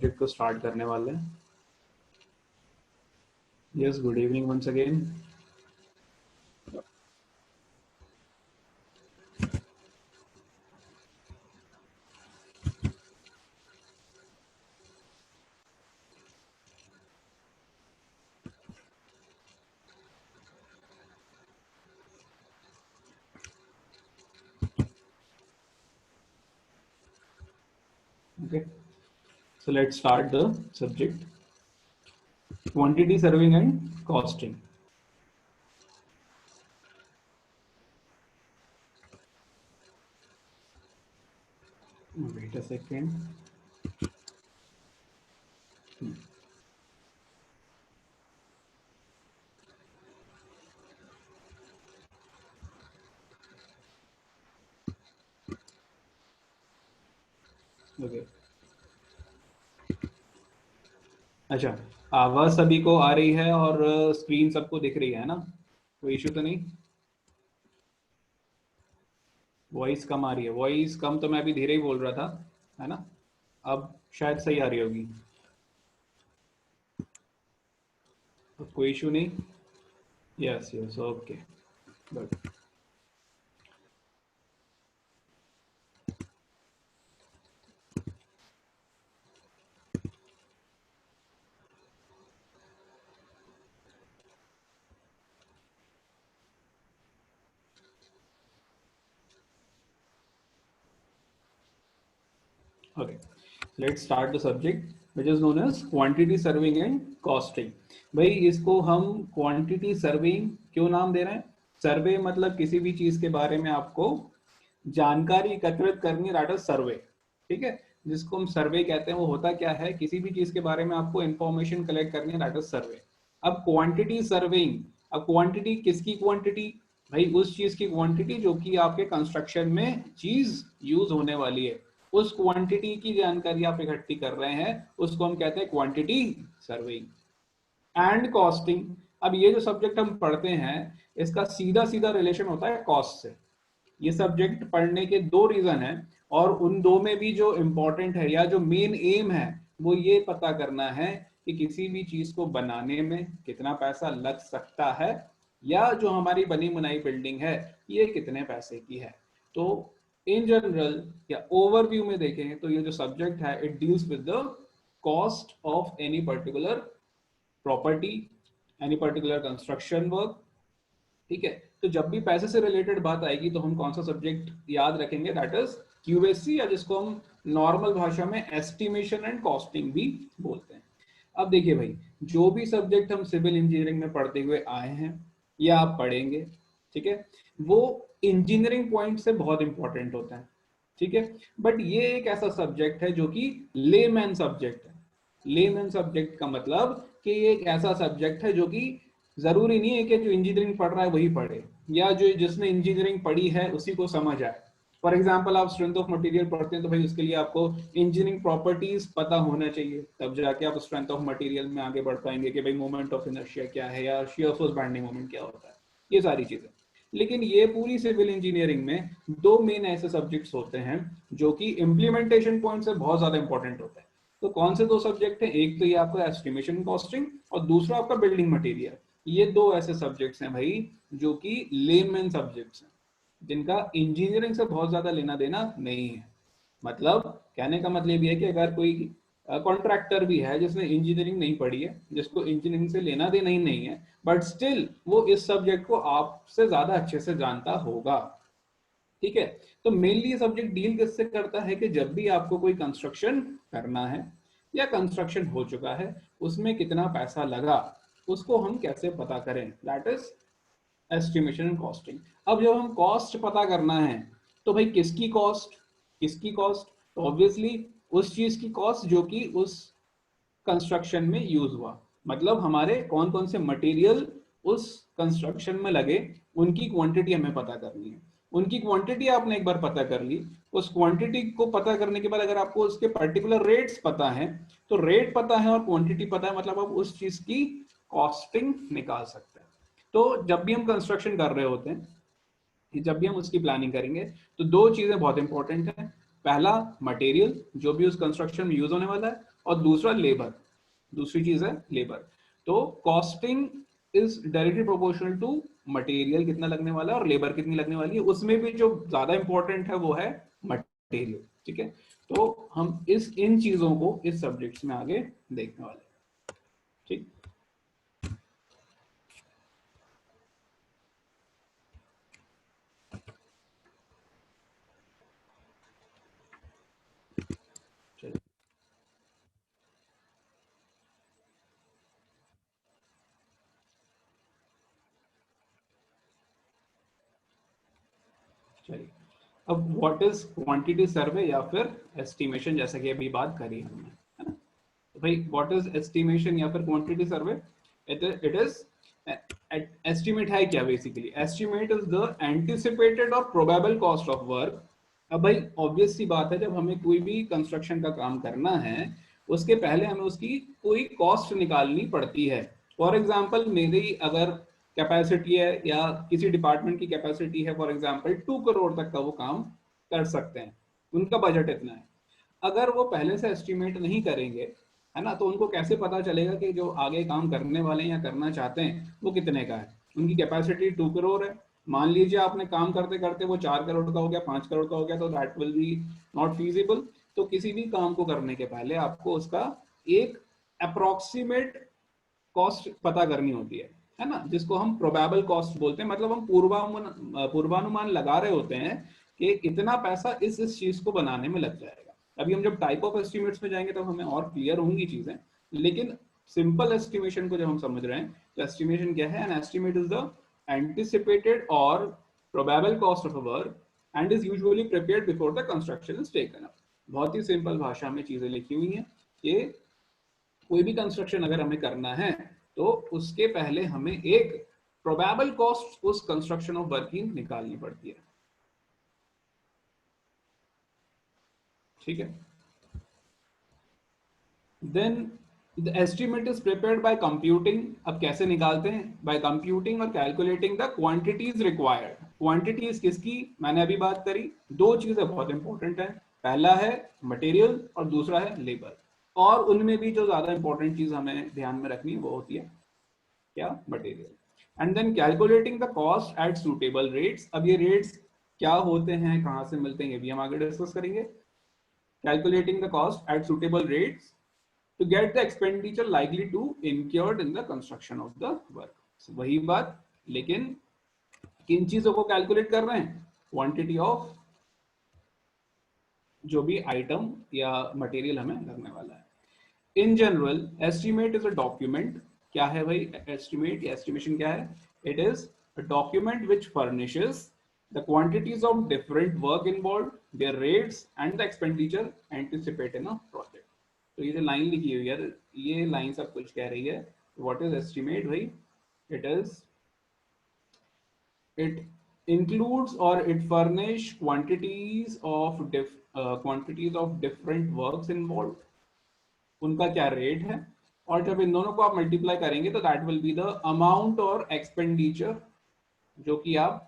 Subject को start करने वाले हैं। Yes, good evening once again. Okay, so let's start the subject. Quantity serving and costing. Wait a second. Okay. अच्छा, आवाज सभी को आ रही है और स्क्रीन सबको दिख रही है ना? कोई इशू तो नहीं? वॉइस कम आ रही है? वॉइस कम तो मैं अभी धीरे ही बोल रहा था, है ना? अब शायद सही आ रही होगी। तो कोई इशू नहीं? Yes yes, okay, good. Okay, let's start the subject which is known as quantity serving and costing. भाई इसको हम quantity serving क्यों नाम दे रहे हैं? सर्वे मतलब किसी भी चीज के बारे में आपको जानकारी एकत्रित करनी, दैट इज सर्वे। ठीक है, जिसको हम सर्वे कहते हैं वो होता क्या है? किसी भी चीज के बारे में आपको इंफॉर्मेशन कलेक्ट करनी है, दैट इज सर्वे। अब क्वांटिटी सर्विंग, अब क्वांटिटी किसकी क्वांटिटी? भाई उस चीज की क्वांटिटी जो कि आपके कंस्ट्रक्शन में चीज यूज होने वाली है, उस क्वांटिटी की जानकारी आप इकट्ठी कर रहे हैं, उसको हम कहते हैं क्वांटिटी सर्विंग एंड कॉस्टिंग। अब ये जो सब्जेक्ट हम पढ़ते हैं इसका सीधा सीधा रिलेशन होता है कॉस्ट से। ये सब्जेक्ट पढ़ने के दो रीजन है और उन दो में भी जो इंपॉर्टेंट है या जो मेन एम है वो ये पता करना है कि किसी भी चीज को बनाने में कितना पैसा लग सकता है, या जो हमारी बनी बनाई बिल्डिंग है ये कितने पैसे की है। तो इन जनरल या ओवरव्यू में देखें तो ये जो सब्जेक्ट है it deals with the cost of any particular property, any particular construction work. ठीक है, तो जब भी पैसे से रिलेटेड बात आएगी तो हम कौन सा सब्जेक्ट याद रखेंगे? दैट इज क्यूएससी, या जिसको हम नॉर्मल भाषा में एस्टिमेशन एंड कॉस्टिंग भी बोलते हैं। अब देखिए भाई, जो भी सब्जेक्ट हम सिविल इंजीनियरिंग में पढ़ते हुए आए हैं या आप पढ़ेंगे, ठीक है, वो इंजीनियरिंग पॉइंट से बहुत इंपॉर्टेंट होता है। ठीक है, बट ये एक ऐसा सब्जेक्ट है जो कि लेमैन सब्जेक्ट है। लेमैन सब्जेक्ट का मतलब कि ये एक ऐसा सब्जेक्ट है जो कि जरूरी नहीं है कि जो इंजीनियरिंग पढ़ रहा है वही पढ़े, या जो जिसने इंजीनियरिंग पढ़ी है उसी को समझ आए। फॉर एग्जाम्पल आप स्ट्रेंथ ऑफ मटेरियल पढ़ते हैं तो भाई उसके लिए आपको इंजीनियरिंग प्रॉपर्टीज पता होना चाहिए, तब जाके आप स्ट्रेंथ ऑफ मटेरियल में आगे बढ़ पाएंगे कि भाई मोमेंट ऑफ इनर्शिया क्या है या शियर फोर्स बाइंडिंग मोमेंट क्या होता है, ये सारी चीजें। लेकिन ये पूरी सिविल इंजीनियरिंग में दो मेन ऐसे सब्जेक्ट्स होते हैं जो कि इम्प्लीमेंटेशन पॉइंट से बहुत ज्यादा इंपॉर्टेंट होते हैं। तो कौन से दो सब्जेक्ट हैं? एक तो ये आपका एस्टिमेशन कॉस्टिंग और दूसरा आपका बिल्डिंग मटेरियल। ये दो ऐसे सब्जेक्ट्स हैं भाई जो कि लेमैन सब्जेक्ट्स हैं, जिनका इंजीनियरिंग से बहुत ज्यादा लेना देना नहीं है। मतलब कहने का मतलब ये है कि अगर कोई कॉन्ट्रैक्टर भी है जिसने इंजीनियरिंग नहीं पढ़ी है, जिसको इंजीनियरिंग से लेना देना ही नहीं है, बट स्टिल वो इस सब्जेक्ट को आपसे ज्यादा अच्छे से जानता होगा। ठीक है, तो मेनली ये सब्जेक्ट डील किससे करता है कि जब भी आपको कोई कंस्ट्रक्शन करना है या कंस्ट्रक्शन हो चुका है उसमें कितना पैसा लगा उसको हम कैसे पता करें, that is estimation and costing. अब जब हम कॉस्ट पता करना है तो भाई किसकी कॉस्ट? किसकी कॉस्ट? तो ऑब्वियसली उस चीज की कॉस्ट जो कि उस कंस्ट्रक्शन में यूज हुआ। मतलब हमारे कौन कौन से मटेरियल उस कंस्ट्रक्शन में लगे उनकी क्वांटिटी हमें पता करनी है। उनकी क्वांटिटी आपने एक बार पता कर ली, उस क्वांटिटी को पता करने के बाद अगर आपको उसके पर्टिकुलर रेट्स पता है, तो रेट पता है और क्वांटिटी पता है, मतलब आप उस चीज की कॉस्टिंग निकाल सकते हैं। तो जब भी हम कंस्ट्रक्शन कर रहे होते हैं, जब भी हम उसकी प्लानिंग करेंगे तो दो चीजें बहुत इंपॉर्टेंट हैं। पहला मटेरियल जो भी उस कंस्ट्रक्शन में यूज होने वाला है, और दूसरा लेबर, दूसरी चीज है लेबर। तो costing is directly proportional to material कितना लगने वाला है और लेबर कितनी लगने वाली है। उसमें भी जो ज्यादा इंपॉर्टेंट है वो है मटेरियल, ठीक है। तो हम इस इन चीजों को इस सब्जेक्ट्स में आगे देखने वाले हैं, ठीक। चलिए चलिए, अब व्हाट इज क्वांटिटी सर्वे या फिर एस्टिमेशन, जैसा कि अभी बात करी हमने, है ना। तो भाई व्हाट इज एस्टिमेशन या फिर quantity survey? It is estimate है क्या? Basically estimate is the anticipated और प्रोबेबल कॉस्ट ऑफ वर्क। अब भाई ऑब्वियस सी बात है, जब हमें कोई भी कंस्ट्रक्शन का काम करना है उसके पहले हमें उसकी कोई कॉस्ट निकालनी पड़ती है। फॉर एग्जाम्पल मेरी अगर कैपेसिटी है या किसी डिपार्टमेंट की कैपेसिटी है फॉर एग्जाम्पल 2 करोड़ तक का वो काम कर सकते हैं, उनका बजट इतना है। अगर वो पहले से एस्टिमेट नहीं करेंगे, है ना, तो उनको कैसे पता चलेगा कि जो आगे काम करने वाले हैं या करना चाहते हैं वो कितने का है? उनकी कैपेसिटी 2 करोड़ है, मान लीजिए आपने काम करते करते वो 4 करोड़ का हो गया, 5 करोड़ का हो गया, तो that will be not feasible. तो किसी भी काम को करने के पहले आपको उसका एक अप्रोक्सीमेट कॉस्ट पता करनी होती है ना, जिसको हम प्रोबेबल कॉस्ट बोलते हैं। मतलब हम पूर्वानुमान लगा रहे होते हैं कि इतना पैसा इस चीज को बनाने में लग जाएगा। अभी हम जब टाइप ऑफ एस्टिमेट्स में जाएंगे तब हमें और क्लियर होंगी चीजें, लेकिन सिंपल एस्टिमेशन को जब हम समझ रहे हैं तो एस्टिमेशन क्या है? An estimate is the anticipated और probable cost of a work and is usually prepared before the construction is taken up. बहुत ही सिंपल भाषा में चीजें लिखी हुई हैं कि कोई भी कंस्ट्रक्शन अगर हमें करना है तो उसके पहले हमें एक प्रोबेबल कॉस्ट उस कंस्ट्रक्शन ऑफ वर्क की निकालनी पड़ती है, ठीक है। Then the estimate is prepared by computing. अब कैसे निकालते हैं? बाय कंप्यूटिंग और calculating the quantities required. Quantities किसकी? मैंने अभी बात करी, दो चीजें बहुत इंपॉर्टेंट है, पहला है मटेरियल और दूसरा है लेबर। और उनमें भी जो ज्यादा इंपॉर्टेंट चीज हमें ध्यान में रखनी है वो होती है क्या? Material. And then calculating the cost at suitable rates. अब ये रेट्स क्या होते हैं, कहां से मिलते हैं, ये भी हम आगे डिस्कस करेंगे। Calculating the cost at suitable rates to get the expenditure likely to incurred in the construction of the work. वही बात, लेकिन किन चीजों को कैलकुलेट कर रहे हैं? क्वांटिटी ऑफ जो भी आइटम या मटेरियल हमें लगने वाला है। In general estimate is a document. क्या है भाई एस्टिमेट या एस्टिमेशन क्या है? It is a document which furnishes the quantities of different work involve, their rates and the expenditure anticipate in a project. तो ये जो लाइन लिखी हुई है, ये लाइन सब कुछ कह रही है। व्हाट इज एस्टिमेट भाई? It is, it includes or it furnish quantities of different works involved, उनका क्या रेट है, और जब इन दोनों को आप मल्टीप्लाई करेंगे तो that will be the amount और एक्सपेंडिचर जो कि आप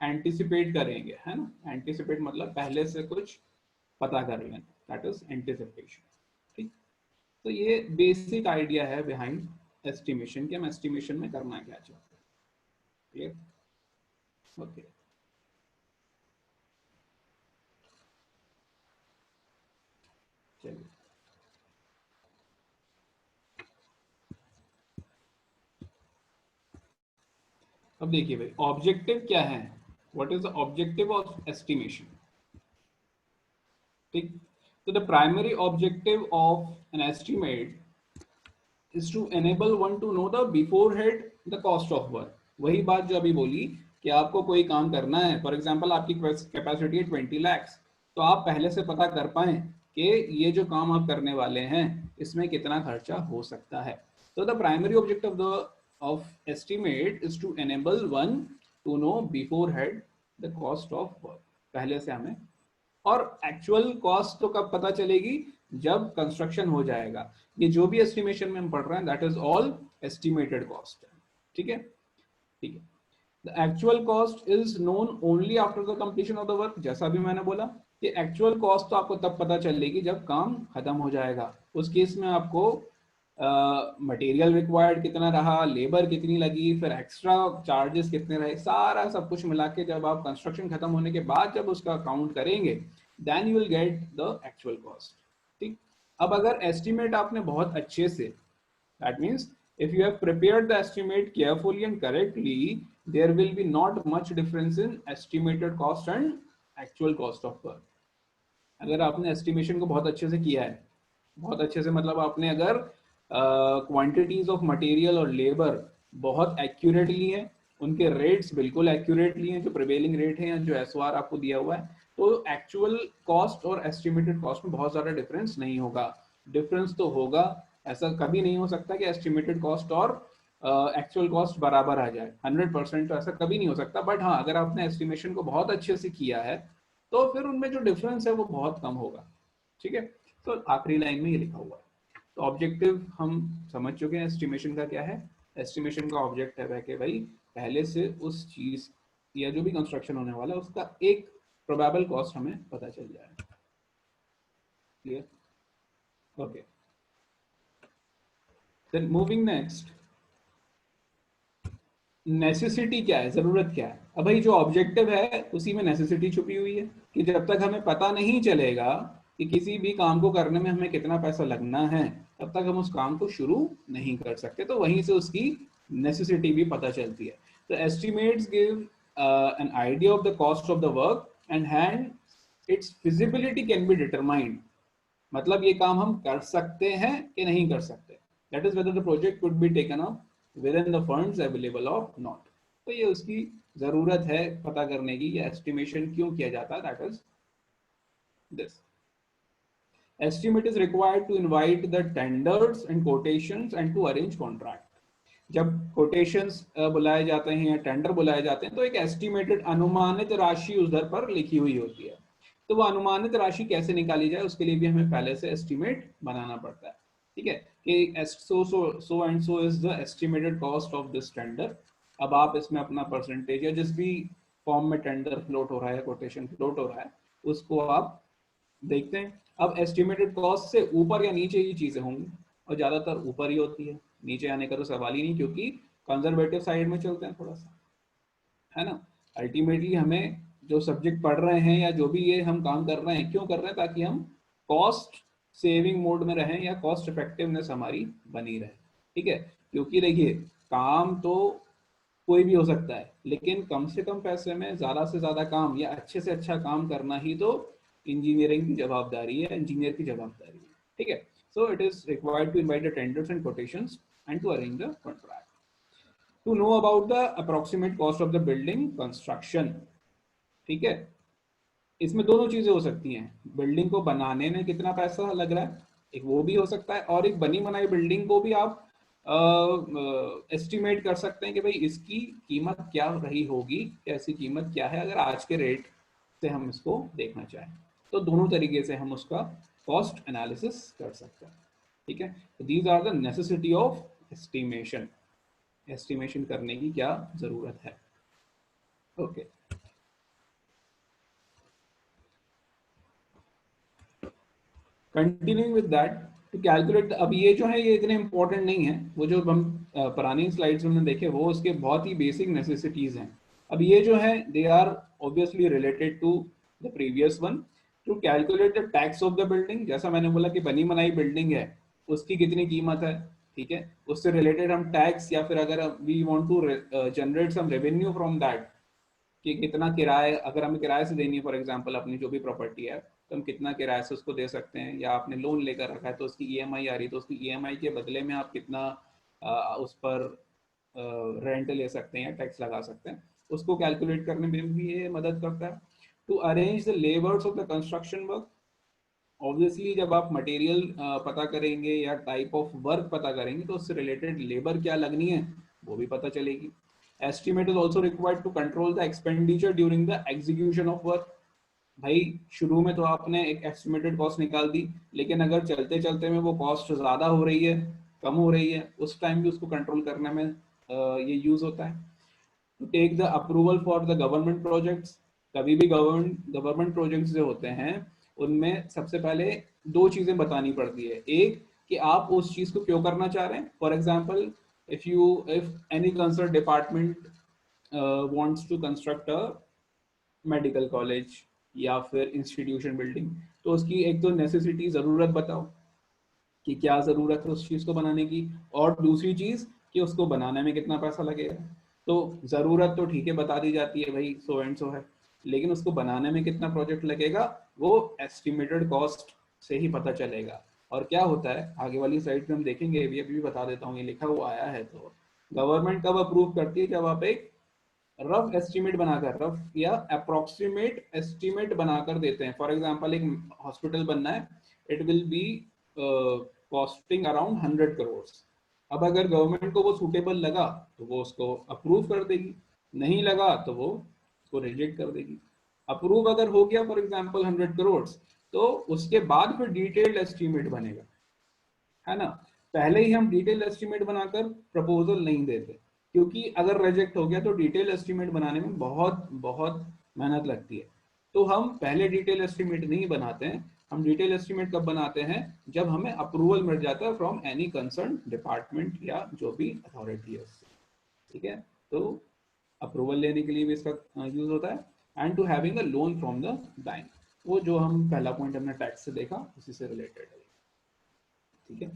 एंटिसिपेट करेंगे, है ना। एंटिसिपेट मतलब पहले से कुछ पता कर लेना, दैट इज एंटिसिपेशन, ठीक। तो ये बेसिक आइडिया है बिहाइंड एस्टिमेशन कि हम एस्टिमेशन में करना क्या चाहते हैं, क्लियर? ओके, चलिए अब देखिए भाई ऑब्जेक्टिव क्या है, what is the objective of estimation, ठीक। तो the primary objective of an estimate is to enable one to know the beforehand the cost of work। वही बात जो अभी बोली कि आपको कोई काम करना है, फॉर एग्जांपल आपकी कैपेसिटी है 20 lakhs, तो आप पहले से पता कर पाए कि ये जो काम आप करने वाले हैं इसमें कितना खर्चा हो सकता है। तो the primary objective of estimate is to enable one to know beforehand the cost of work. पहले से हमें, और एक्चुअल कॉस्ट तो कब पता चलेगी? जब कंस्ट्रक्शन हो जाएगा। ये जो भी एस्टिमेशन में हम पढ़ रहे हैं that is all estimated cost है, ठीक है, ठीक है। The actual cost is known only after the completion of the work, जैसा भी मैंने बोला। कि एक्चुअल कॉस्ट तो आपको तब पता चलेगी जब काम खत्म हो जाएगा। उस केस में आपको मटेरियल रिक्वायर्ड कितना रहा, लेबर कितनी लगी, फिर एक्स्ट्रा चार्जेस कितने रहे, सारा सब कुछ मिला के जब आप कंस्ट्रक्शन खत्म होने के बाद जब उसका काउंट करेंगे, then you will get the actual cost. ठीक। अब अगर एस्टिमेट आपने बहुत अच्छे से, that means if you have prepared the estimate carefully and correctly, there will be not much difference in estimated cost and actual cost of work। अगर आपने estimation को बहुत अच्छे से किया है, बहुत अच्छे से मतलब आपने अगर क्वांटिटीज ऑफ मटेरियल और लेबर बहुत एक्यूरेट ली है, उनके रेट्स बिल्कुल एक्यूरेट लिए हैं, जो प्रिवेलिंग रेट है या जो एसओआर आपको दिया हुआ है, तो एक्चुअल कॉस्ट और एस्टिमेटेड कॉस्ट में बहुत ज़्यादा डिफरेंस नहीं होगा। डिफरेंस तो होगा, ऐसा कभी नहीं हो सकता कि एस्टिमेटेड कॉस्ट और एक्चुअल कॉस्ट बराबर आ जाए, 100% तो ऐसा कभी नहीं हो सकता। बट हाँ, अगर आपने एस्टिमेशन को बहुत अच्छे से किया है तो फिर उनमें जो डिफरेंस है वो बहुत कम होगा। ठीक है, तो आखिरी लाइन में ये लिखा हुआ है। तो ऑब्जेक्टिव हम समझ चुके हैं एस्टिमेशन का क्या है। एस्टिमेशन का ऑब्जेक्टिव है कि भाई पहले से उस चीज या जो भी कंस्ट्रक्शन होने वाला है उसका एक प्रोबेबल कॉस्ट हमें पता चल जाए। Clear? Okay, then moving next, necessity क्या है, जरूरत क्या है। अब भाई जो ऑब्जेक्टिव है उसी में नेसेसिटी छुपी हुई है कि जब तक हमें पता नहीं चलेगा कि किसी भी काम को करने में हमें कितना पैसा लगना है, तब तक हम उस काम को शुरू नहीं कर सकते। तो वहीं से उसकी नेसेसिटी भी पता चलती है। तो estimates give an idea of the cost of the work and hand it's feasibility can be determined. मतलब ये काम हम कर सकते हैं कि नहीं कर सकते, that is whether the project could be taken up with in the funds available और नॉट। तो ये उसकी जरूरत है पता करने की, ये एस्टिमेशन क्यों किया जाता है, that is this. Estimate is required to invite the tenders and quotations and to arrange contract। जब quotations बुलाए जाते हैं या टेंडर बुलाए जाते हैं तो एक एस्टिमेटेड अनुमानित राशि उस दर पर लिखी हुई होती है। तो वो अनुमानित राशि कैसे निकाली जाए उसके लिए भी हमें पहले से एस्टिमेट बनाना पड़ता है। ठीक है, कि so and so is the estimated cost of this tender. अब आप इसमें अपना परसेंटेज या जिस भी फॉर्म में टेंडर फ्लोट हो रहा है, कोटेशन फ्लोट हो रहा है, उसको आप देखते हैं। अब एस्टिमेटेड कॉस्ट से ऊपर या नीचे ये चीजें होंगी, और ज्यादातर ऊपर ही होती है, नीचे आने का तो सवाल ही नहीं, क्योंकि कंजर्वेटिव साइड में चलते हैं थोड़ा सा, है ना। अल्टीमेटली हमें जो सब्जेक्ट पढ़ रहे हैं या जो भी ये हम काम कर रहे हैं, क्यों कर रहे हैं, ताकि हम कॉस्ट सेविंग मोड में रहें या कॉस्ट इफेक्टिवनेस हमारी बनी रहे। ठीक है, क्योंकि देखिए काम तो कोई भी हो सकता है, लेकिन कम से कम पैसे में ज्यादा से ज्यादा काम या अच्छे से अच्छा काम करना ही तो इंजीनियरिंग की जवाबदारी है, इंजीनियर की जवाबदारी है। ठीक है, so it is required to invite the tenders and quotations and to arrange the contract, to know about the approximate cost of the building construction. ठीक है, इसमें दोनों चीजें हो सकती हैं, बिल्डिंग को बनाने में कितना पैसा लग रहा है, एक वो भी हो सकता है, और एक बनी बनाई बिल्डिंग को भी आप एस्टिमेट कर सकते हैं कि भाई इसकी कीमत क्या रही होगी, कैसी कीमत क्या है अगर आज के रेट से हम इसको देखना चाहें। तो दोनों तरीके से हम उसका कॉस्ट एनालिसिस कर सकते हैं। ठीक है, तो these are the necessity of estimation. Estimation करने की क्या जरूरत है। Okay, continuing with that, to calculate, अब ये जो है ये इतने इंपॉर्टेंट नहीं है, वो जो हम पुरानी स्लाइड्स में देखे वो उसके बहुत ही बेसिक नेसेसिटीज हैं। अब ये जो है they are obviously related to the previous one. To calculate the tax of the building, जैसा मैंने बोला कि बनी बनाई बिल्डिंग है उसकी कितनी कीमत है, ठीक है, उससे रिलेटेड हम टैक्स या फिर अगर we want to generate some revenue from that, कि कितना किराए, अगर हमें किराए से देनी है फॉर एग्जांपल अपनी जो भी प्रॉपर्टी है, तो हम कितना किराए से उसको दे सकते हैं, या आपने लोन लेकर रखा है तो उसकी ईएमआई आ रही है, तो उसकी ईएमआई के बदले में आप कितना उस पर रेंट ले सकते हैं या टैक्स लगा सकते हैं, उसको कैलकुलेट करने में भी ये मदद करता है। To arrange the labours of the construction work, obviously जब आप मटेरियल पता करेंगे या टाइप ऑफ वर्क पता करेंगे तो उससे रिलेटेड लेबर क्या लगनी है वो भी पता चलेगी। Estimate is also required to control the expenditure during the execution of work. भाई शुरू में तो आपने एक एस्टिमेटेड कॉस्ट निकाल दी, लेकिन अगर चलते चलते में वो कॉस्ट ज्यादा हो रही है, कम हो रही है, उस टाइम भी उसको कंट्रोल करने में ये यूज होता है। To take the approval for the government projects, कभी भी गवर्नमेंट प्रोजेक्ट्स जो होते हैं उनमें सबसे पहले दो चीजें बतानी पड़ती है। एक कि आप उस चीज को क्यों करना चाह रहे हैं। For example, if any concern department wants to construct a medical college या फिर इंस्टीट्यूशन बिल्डिंग, तो उसकी एक तो नेसेसिटी, ज़रूरत बताओ कि क्या ज़रूरत है उस चीज़ को बनाने की, और दूसरी चीज़ कि उसको बनाने में कितना पैसा लगेगा। तो ज़रूरत तो ठीक है बता दी जाती है भाई सो एंड सो है, लेकिन उसको बनाने में कितना प्रोजेक्ट लगेगा वो एस्टिमेटेड कॉस्ट से ही पता चलेगा। और क्या होता है आगे वाली साइड पे हम देखेंगे, अभी भी बता देता हूँ, ये लिखा हुआ आया है। तो गवर्नमेंट कब अप्रूव करती है, जब आप एक रफ एस्टिमेट बनाकर, रफ या अप्रोक्सीमेट एस्टिमेट बनाकर देते हैं। फॉर एग्जांपल एक हॉस्पिटल बनना है, it will be costing around 100 crore. अब अगर गवर्नमेंट को वो सूटेबल लगा तो वो उसको अप्रूव कर देगी, नहीं लगा तो वो उसको रिजेक्ट कर देगी। अप्रूव अगर हो गया फॉर एग्जांपल 100 करोड़, तो उसके बाद फिर डिटेल्ड एस्टिमेट बनेगा, है ना। पहले ही हम डिटेल एस्टिमेट बनाकर प्रपोजल नहीं देते, क्योंकि अगर रिजेक्ट हो गया तो डिटेल एस्टिमेट बनाने में बहुत बहुत मेहनत लगती है। तो हम पहले डिटेल एस्टिमेट नहीं बनाते हैं। हम डिटेल एस्टिमेट कब बनाते हैं, जब हमें अप्रूवल मिल जाता है फ्रॉम एनी कंसर्न डिपार्टमेंट या जो भी अथॉरिटी है उससे। ठीक है, तो अप्रूवल लेने के लिए भी इसका यूज होता है। And to having a loan from the bank, वो जो हम पहला पॉइंट हमने टैक्स से देखा उसी से रिलेटेड है। ठीक है,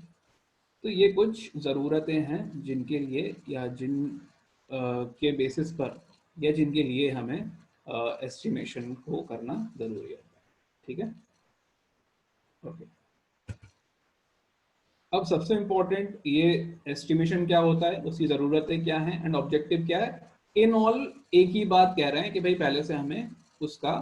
तो ये कुछ ज़रूरतें हैं जिनके लिए या जिन के बेसिस पर या जिनके लिए हमें एस्टिमेशन को करना ज़रूरी होता है। ठीक है, ओके। अब सबसे इम्पोर्टेंट, ये एस्टिमेशन क्या होता है, उसकी ज़रूरतें क्या हैं एंड ऑब्जेक्टिव क्या है। इन ऑल एक ही बात कह रहे हैं कि भाई पहले से हमें उसका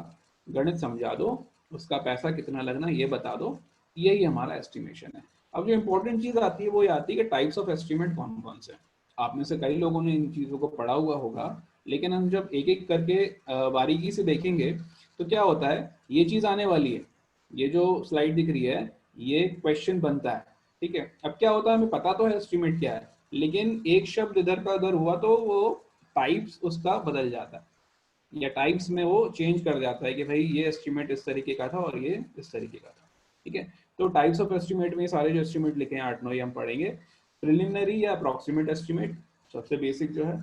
गणित समझा दो, उसका पैसा कितना लगना ये बता दो, यही हमारा एस्टिमेशन है। अब जो इम्पोर्टेंट चीज़ आती है वो ये आती है कि टाइप्स ऑफ एस्टिमेट कौन कौन से हैं। आप में से कई लोगों ने इन चीज़ों को पढ़ा हुआ होगा, लेकिन हम जब एक एक करके बारीकी से देखेंगे तो क्या होता है, ये चीज़ आने वाली है, ये जो स्लाइड दिख रही है ये क्वेश्चन बनता है। ठीक है, अब क्या होता है, हमें पता तो है एस्टिमेट क्या है, लेकिन एक शब्द इधर का उधर हुआ तो वो टाइप्स उसका बदल जाता है, या टाइप्स में वो चेंज कर जाता है कि भाई ये एस्टिमेट इस तरीके का था और ये इस तरीके का था। ठीक है, तो टाइप्स ऑफ एस्टिमेट में सारे जो एस्टिमेट लिखे हैं 8-9 हम पढ़ेंगे। प्रिलिमिनरी या अप्रोक्सीमेट एस्टिमेट सबसे बेसिक जो है,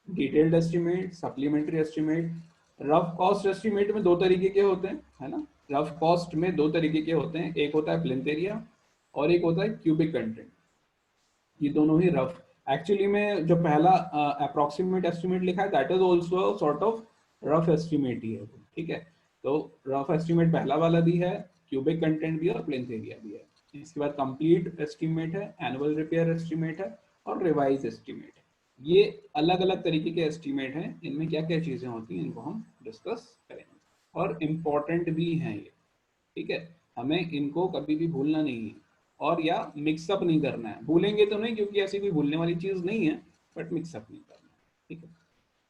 detailed estimate, supplementary estimate. Rough cost estimate में दो तरीके के होते हैं, है ना। रफ कॉस्ट में दो तरीके के होते हैं, एक होता है प्लिंथ एरिया और एक होता है क्यूबिक कंटेंट। ये दोनों ही रफ, एक्चुअली में जो पहला अप्रोक्सीमेट एस्टिमेट लिखा है that is also sort of rough estimate ही है। ठीक है, तो रफ एस्टिमेट पहला वाला भी है, क्यूबिक कंटेंट भी है और प्लिंथ एरिया भी है। इसके बाद कंप्लीट एस्टिमेट है, एनुअल रिपेयर एस्टिमेट है और रिवाइज एस्टिमेट है। ये अलग अलग तरीके के एस्टिमेट हैं, इनमें क्या क्या चीजें होती हैं इनको हम डिस्कस करेंगे, और इम्पोर्टेंट भी हैं ये। ठीक है, हमें इनको कभी भी भूलना नहीं है और या मिक्सअप नहीं करना है। भूलेंगे तो नहीं, क्योंकि ऐसी कोई भूलने वाली चीज नहीं है, बट मिक्सअप नहीं करना है। ठीक है,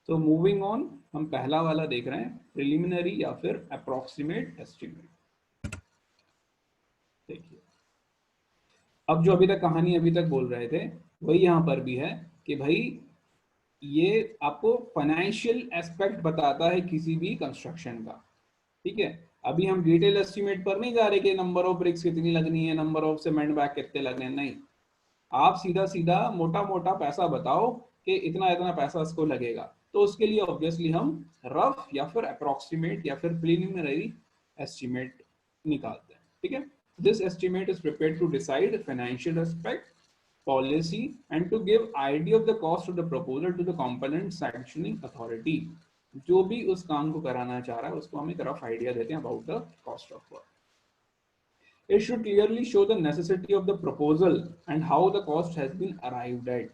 तो मूविंग ऑन, हम पहला वाला देख रहे हैं, प्रिलिमिनरी या फिर अप्रोक्सीमेट एस्टिमेट। देखिए, अब जो अभी तक कहानी अभी तक बोल रहे थे वही यहाँ पर भी है कि भाई ये आपको फाइनेंशियल एस्पेक्ट बताता है किसी भी कंस्ट्रक्शन का। ठीक है, अभी हम डिटेल एस्टिमेट पर नहीं जा रहे कि नंबर ऑफ ब्रिक्स कितनी लगनी है, नंबर ऑफ सीमेंट बैग कितने लगने हैं, नहीं। आप सीधा सीधा मोटा मोटा पैसा बताओ कि इतना इतना पैसा इसको लगेगा, तो उसके लिए ऑब्वियसली हम रफ या फिर अप्रोक्सीमेट या फिर प्रिलिमिनरी एस्टिमेट निकालते हैं। ठीक है, this estimate is prepared to decide financial aspect, policy and to give idea of the cost of the proposal to the component sanctioning authority। जो भी उस काम को कराना चाह रहा है उसको हम एक रफ आइडिया देते हैं about the cost of work. It should clearly show the necessity of the proposal and how the cost has been arrived at।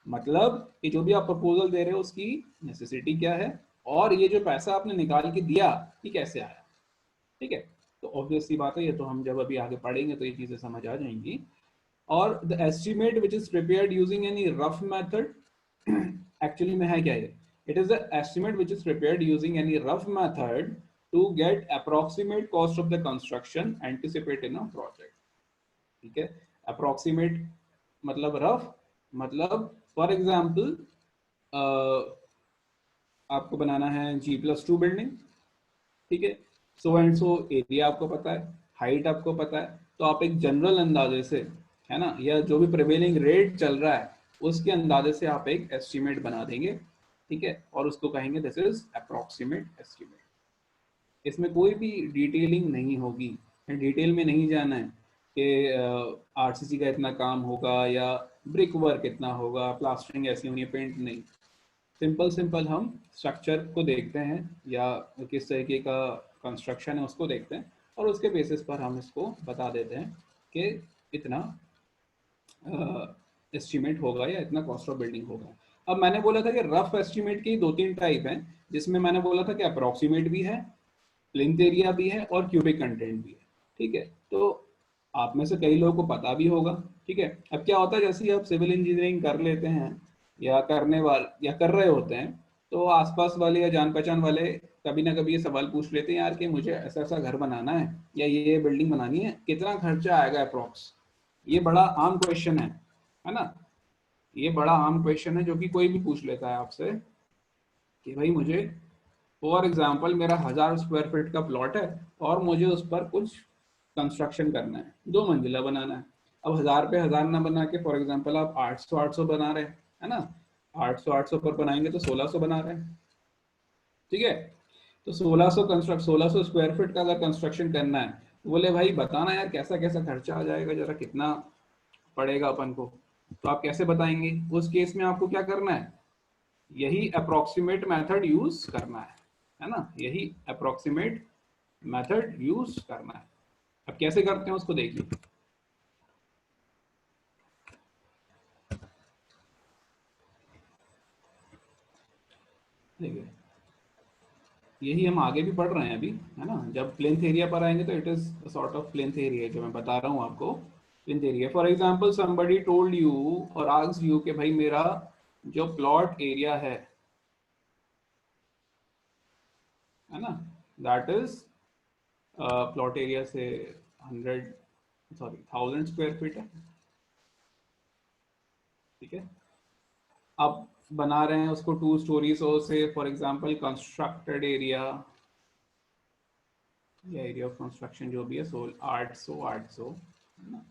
मतलब कि जो भी आप प्रपोजल दे रहे हो उसकी नेसेसिटी क्या है और ये जो पैसा आपने निकाल के दिया ये कैसे आया। ठीक है, तो ऑब्वियस सी बात है, ये तो हम जब अभी आगे पढ़ेंगे तो ये चीजें समझ आ जाएंगी। और the estimate which is prepared using any rough method, actually में है क्या ये, it is the estimate which is prepared using any rough method to get approximate cost of the construction anticipate in a project। ठीक है, approximate मतलब rough, मतलब for example आपको बनाना है G+2 बिल्डिंग, ठीक है, सो एंड सो एरिया आपको पता है, हाइट आपको पता है, तो आप एक जनरल अंदाजे से, है ना, या जो भी प्रिवेलिंग रेट चल रहा है उसके अंदाजे से आप एक एस्टिमेट बना देंगे, ठीक है, और उसको कहेंगे दिस इज अप्रोक्सीमेट एस्टिमेट। इसमें कोई भी डिटेलिंग नहीं होगी, डिटेल में नहीं जाना है कि आरसीसी का इतना काम होगा या ब्रिक वर्क इतना होगा, प्लास्टरिंग ऐसी होनी है, पेंट नहीं। सिंपल सिंपल हम स्ट्रक्चर को देखते हैं या किस तरीके का कंस्ट्रक्शन है उसको देखते हैं, और उसके बेसिस पर हम इसको बता देते हैं कि इतना एस्टिमेट होगा या इतना कॉस्ट ऑफ बिल्डिंग होगा। अब मैंने बोला था कि रफ एस्टिमेट के दो तीन टाइप हैं, जिसमें मैंने बोला था कि अप्रोक्सीमेट भी है, प्लिंथ एरिया भी है, और क्यूबिक कंटेंट भी है, ठीक है। तो आप में से कई लोगों को पता भी होगा, ठीक है। अब क्या होता है, जैसे ही आप सिविल इंजीनियरिंग कर लेते हैं या करने वाले या कर रहे होते हैं, तो आसपास वाले या जान पहचान वाले कभी ना कभी ये सवाल पूछ लेते हैं यार कि मुझे ऐसा ऐसा घर बनाना है या ये बिल्डिंग बनानी है, कितना खर्चा आएगा अप्रोक्स। ये बड़ा आम क्वेश्चन है ना, ये बड़ा आम क्वेश्चन है जो कि कोई भी पूछ लेता है आपसे कि भाई मुझे, फॉर एग्जाम्पल मेरा 1000 स्क्वायर फीट का प्लॉट है और मुझे उस पर कुछ कंस्ट्रक्शन करना है, 2 मंजिला बनाना है। अब 1000 पे 1000 ना बना के फॉर एग्जाम्पल आप 800 बना रहे हैं, है ना, 800 पर बनाएंगे तो 1600 बना रहे हैं, ठीक है। तो 1600 स्क्वायर फीट का अगर कंस्ट्रक्शन करना है, तो बोले भाई बताना यार कैसा कैसा खर्चा आ जाएगा, जरा कितना पड़ेगा अपन को। तो आप कैसे बताएंगे, उस केस में आपको क्या करना है, यही अप्रोक्सीमेट मेथड यूज करना है ना, यही अप्रोक्सीमेट मेथड यूज करना है। अब कैसे करते हैं उसको देखिए, देखिए यही हम आगे भी पढ़ रहे हैं अभी, है ना। जब प्लेन्थ एरिया पर आएंगे तो it is sort of plinth area जो मैं बता रहा हूँ आपको, plinth area. For example somebody told you और आस्क्ड यू कि भाई मेरा जो प्लॉट एरिया है ना, दैट इज प्लॉट एरिया से 1000 स्क्वायर फीट है, ठीक है। आप बना रहे हैं उसको 2 स्टोरी, सो से फॉर एग्जांपल कंस्ट्रक्टेड एरिया या एरिया ऑफ कंस्ट्रक्शन जो भी है, सो 800 है ना।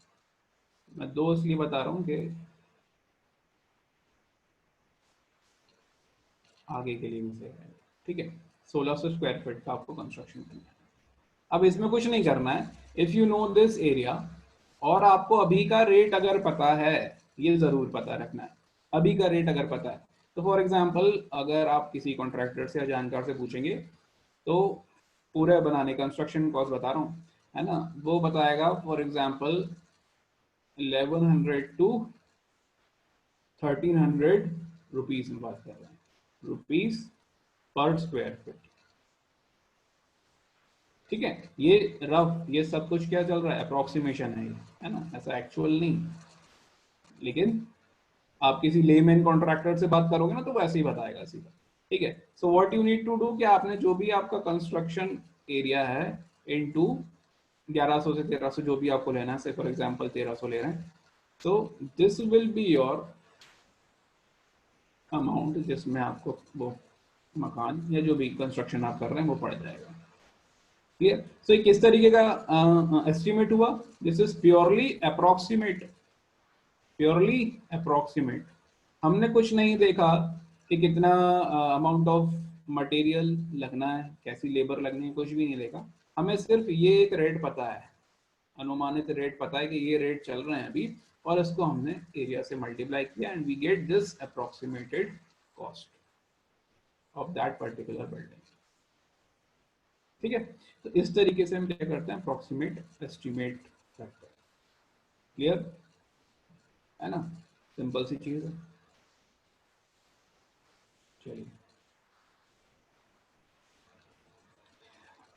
मैं दो इसलिए बता रहा हूँ कि आगे के लिए मिल है, ठीक है। 1600 स्क्वायर फीट का आपको कंस्ट्रक्शन करना है। अब इसमें कुछ नहीं करना है, if you know this area, और आपको अभी का रेट अगर पता है, ये जरूर पता रखना है, अभी का रेट अगर पता है। तो फॉर एग्जांपल अगर आप किसी कॉन्ट्रैक्टर से या जानकार से पूछेंगे तो पूरे बनाने कंस्ट्रक्शन कॉस्ट बता रहा हूँ, है ना, वो बताएगा फॉर एग्जांपल 1100 टू 1300 रुपीज में बात कर रहे हैं, रुपीज पर स्क्वायर फीट, ठीक है। ये रफ, ये सब कुछ क्या चल रहा है, अप्रोक्सीमेशन है ना, ऐसा एक्चुअल नहीं। लेकिन आप किसी लेमैन कॉन्ट्रैक्टर से बात करोगे ना तो वो ऐसे ही बताएगा सीधा, ठीक है। So what you need to do कि आपने जो भी आपका कंस्ट्रक्शन एरिया है इनटू 1100 से 1300 जो भी आपको लेना है, फॉर एग्जांपल 1300 ले रहे हैं, तो this will be your amount जिसमें आपको वो मकान या जो भी कंस्ट्रक्शन आप कर रहे हैं वो पड़ जाएगा, क्लियर। सो ये किस तरीके का एस्टिमेट हुआ, this is purely approximate, purely approximate. हमने कुछ नहीं देखा कि कितना अमाउंट ऑफ मटेरियल लगना है, कैसी लेबर लगनी है, कुछ भी नहीं देखा। हमें सिर्फ ये एक रेट पता है, अनुमानित रेट पता है कि ये रेट चल रहे हैं अभी, और इसको हमने एरिया से मल्टीप्लाई किया and we get this approximated cost of that particular building, ठीक है। तो इस तरीके से हम क्या करते हैं, अप्रोक्सीमेट एस्टिमेट करते हैं, क्लियर है ना, सिंपल सी चीज है। चलिए,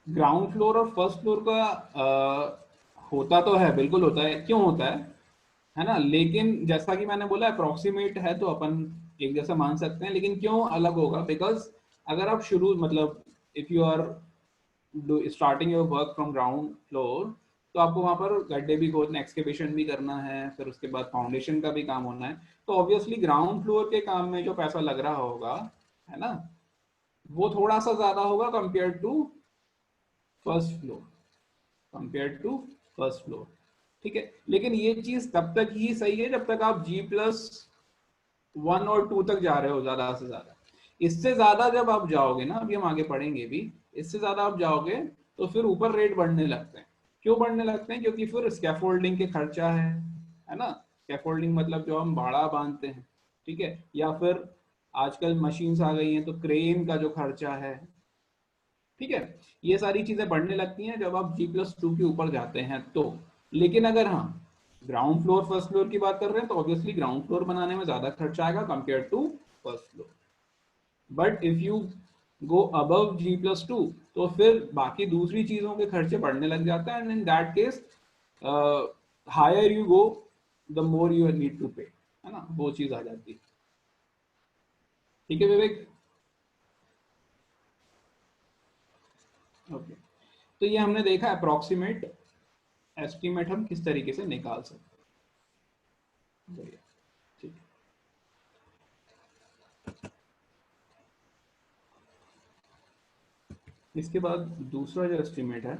ग्राउंड फ्लोर और फर्स्ट फ्लोर का होता तो है, बिल्कुल होता है, क्यों होता है ना, लेकिन जैसा कि मैंने बोला अप्रोक्सीमेट है तो अपन एक जैसा मान सकते हैं, लेकिन क्यों अलग होगा, बिकॉज अगर आप शुरू मतलब if you are starting your work from ground floor, तो आपको वहां पर गड्ढे भी खोदना, एक्सकेवेशन भी करना है, फिर उसके बाद फाउंडेशन का भी काम होना है। तो ऑब्वियसली ग्राउंड फ्लोर के काम में जो पैसा लग रहा होगा, है ना, वो थोड़ा सा ज्यादा होगा compare to first floor compare to first floor, ठीक है। लेकिन ये चीज तब तक ही सही है जब तक आप G+1 और 2 तक जा रहे हो ज्यादा से ज्यादा। इससे ज्यादा जब आप जाओगे ना, अभी हम आगे पढ़ेंगे भी, इससे ज्यादा आप जाओगे तो फिर ऊपर रेट बढ़ने लगते हैं। क्यों बढ़ने लगते हैं? क्योंकि फिर स्कैफोल्डिंग के खर्चा है ना। स्कैफोल्डिंग मतलब जो हम बाड़ा बांधते हैं, ठीक है, या फिर आजकल मशीन्स आ गई हैं तो क्रेन का जो खर्चा है, ठीक है, ये सारी चीजें बढ़ने लगती हैं जब आप G+2 के ऊपर जाते हैं तो। लेकिन अगर हाँ ग्राउंड फ्लोर फर्स्ट फ्लोर की बात कर रहे हैं तो ऑब्वियसली ग्राउंड फ्लोर बनाने में ज्यादा खर्चा आएगा compare to first floor. But if you go above G+2 तो फिर बाकी दूसरी चीजों के खर्चे बढ़ने लग जाते हैं, and in that case higher you go the more you need to pay, है ना, वो चीज आ जाती है। ठीक है विवेक? ओके, तो ये हमने देखा अप्रोक्सीमेट एस्टिमेट हम किस तरीके से निकाल सकते हैं। बढ़िया, ठीक है। इसके बाद दूसरा जो एस्टिमेट है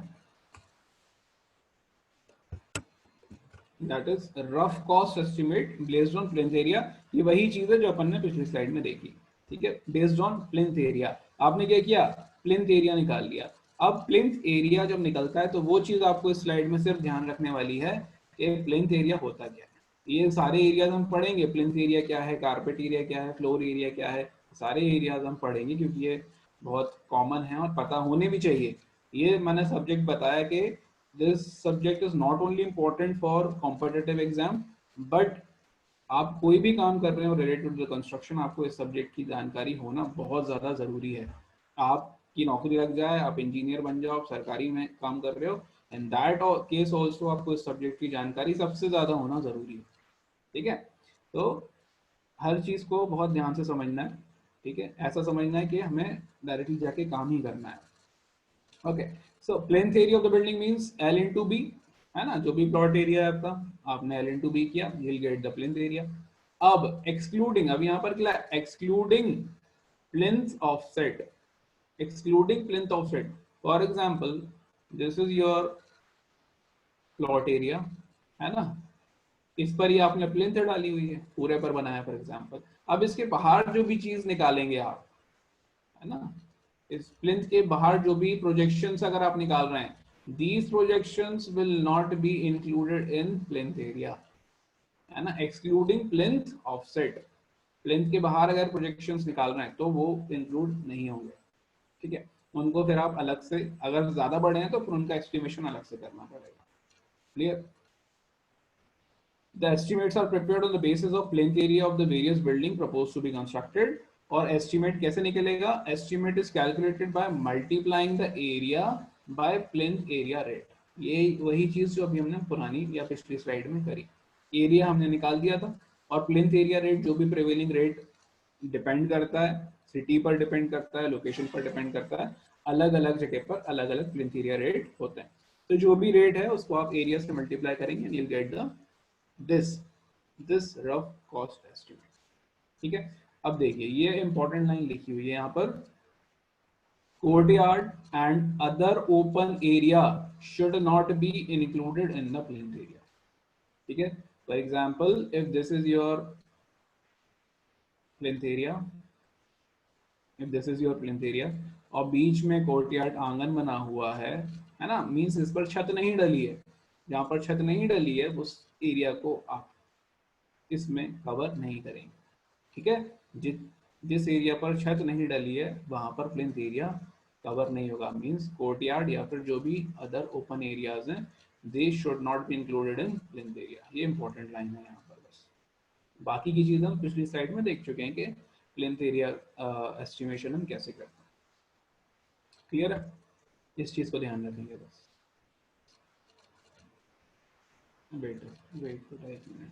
that is rough cost estimate based on plinth area. ये वही चीज है जो अपन ने पिछली स्लाइड में देखी, ठीक है, बेस्ड ऑन प्लेन्थ एरिया। आपने क्या किया? प्लेन्थ एरिया निकाल लिया। अब प्लेन्थ एरिया जब निकलता है तो वो चीज आपको इस स्लाइड में सिर्फ ध्यान रखने वाली है कि प्लेन्थ एरिया होता क्या है। ये सारे एरियाज हम पढ़ेंगे, प्लेन्थ एरिया क्या है, कारपेट एरिया क्या है, फ्लोर एरिया क्या है, सारे एरियाज हम पढ़ेंगे क्योंकि ये बहुत कॉमन है और पता होने भी चाहिए। ये मैंने सब्जेक्ट बताया कि this subject is not only important for competitive exam, but आप कोई भी काम कर रहे हो रिलेटेड टू कंस्ट्रक्शन, आपको इस सब्जेक्ट की जानकारी होना बहुत ज़्यादा ज़रूरी है। आपकी नौकरी लग जाए, आप इंजीनियर बन जाओ, आप सरकारी में काम कर रहे हो, एंड दैट केस ऑल्सो आपको इस सब्जेक्ट की जानकारी सबसे ज़्यादा होना ज़रूरी है, ठीक है। तो हर चीज़ को बहुत ध्यान से समझना है, ठीक है, ऐसा समझना है कि हमें डायरेक्टली जाके काम ही करना है। Okay, so plinth area of the building means L into B, है ना, जो भी प्लॉट एरिया है आपका, आपने L इंटू बी किया, you will get the plinth area. अब एक्सक्लूडिंग, अब यहाँ पर क्या, excluding plinth offset, excluding plinth offset, for example this is your plot area, है ना, इस पर ही आपने प्लिंथ डाली हुई है, पूरे पर बनाया फॉर एग्जांपल। अब इसके बाहर जो भी चीज निकालेंगे आप, है ना, इस प्लिंथ के बाहर जो भी प्रोजेक्शंस अगर आप निकाल रहे हैं, these projections will not be included in plinth area, है ना, एक्सक्लूडिंग प्लिंथ ऑफसेट। प्लिंथ के बाहर अगर प्रोजेक्शंस निकाल रहे हैं तो वो इंक्लूड नहीं होंगे, ठीक है, उनको फिर आप अलग से, अगर ज्यादा बड़े हैं तो फिर उनका एस्टिमेशन अलग से करना पड़ेगा। Clear? The estimates are prepared on the basis of plinth area of the various building proposed to be constructed. और estimate कैसे निकलेगा? Estimate is calculated by multiplying the area by plinth area rate. ये वही चीज जो अभी हमने पुरानी या पिछली स्लाइड में करी, एरिया हमने निकाल दिया था, और प्लिंथ एरिया रेट जो भी प्रिवेलिंग रेट डिपेंड करता है, सिटी पर डिपेंड करता है, लोकेशन पर डिपेंड करता है, अलग अलग जगह पर अलग अलग प्लिंथ एरिया रेट होते हैं। तो जो भी रेट है उसको आप एरिया से मल्टीप्लाई करेंगे and you will get the this rough cost estimate, ठीक है। अब देखिए ये इंपॉर्टेंट लाइन लिखी हुई है यहाँ पर, courtyard and other open area should not be included in the plinth area, ठीक है। For example if this is your plinth area, if this is your plinth area और बीच में कोर्टयार्ड आंगन बना हुआ है ना, मींस इस पर छत नहीं डली है, जहां पर छत नहीं डली है उस एरिया को आप इसमें कवर नहीं करेंगे, ठीक है। जिस एरिया पर छत नहीं डली है वहां पर प्लिंथ एरिया कवर नहीं होगा, मींस कोर्टयार्ड या फिर जो भी अदर ओपन एरियाज हैं, they should not be included in plinth area. ये इंपॉर्टेंट लाइन है यहाँ पर। बस बाकी की चीज हम पिछली स्लाइड में देख चुके हैं कि प्लिंथ एरिया एस्टिमेशन हम कैसे करते हैं। क्लियर है? इस चीज को ध्यान रखेंगे बस। वेट वेट एक minute,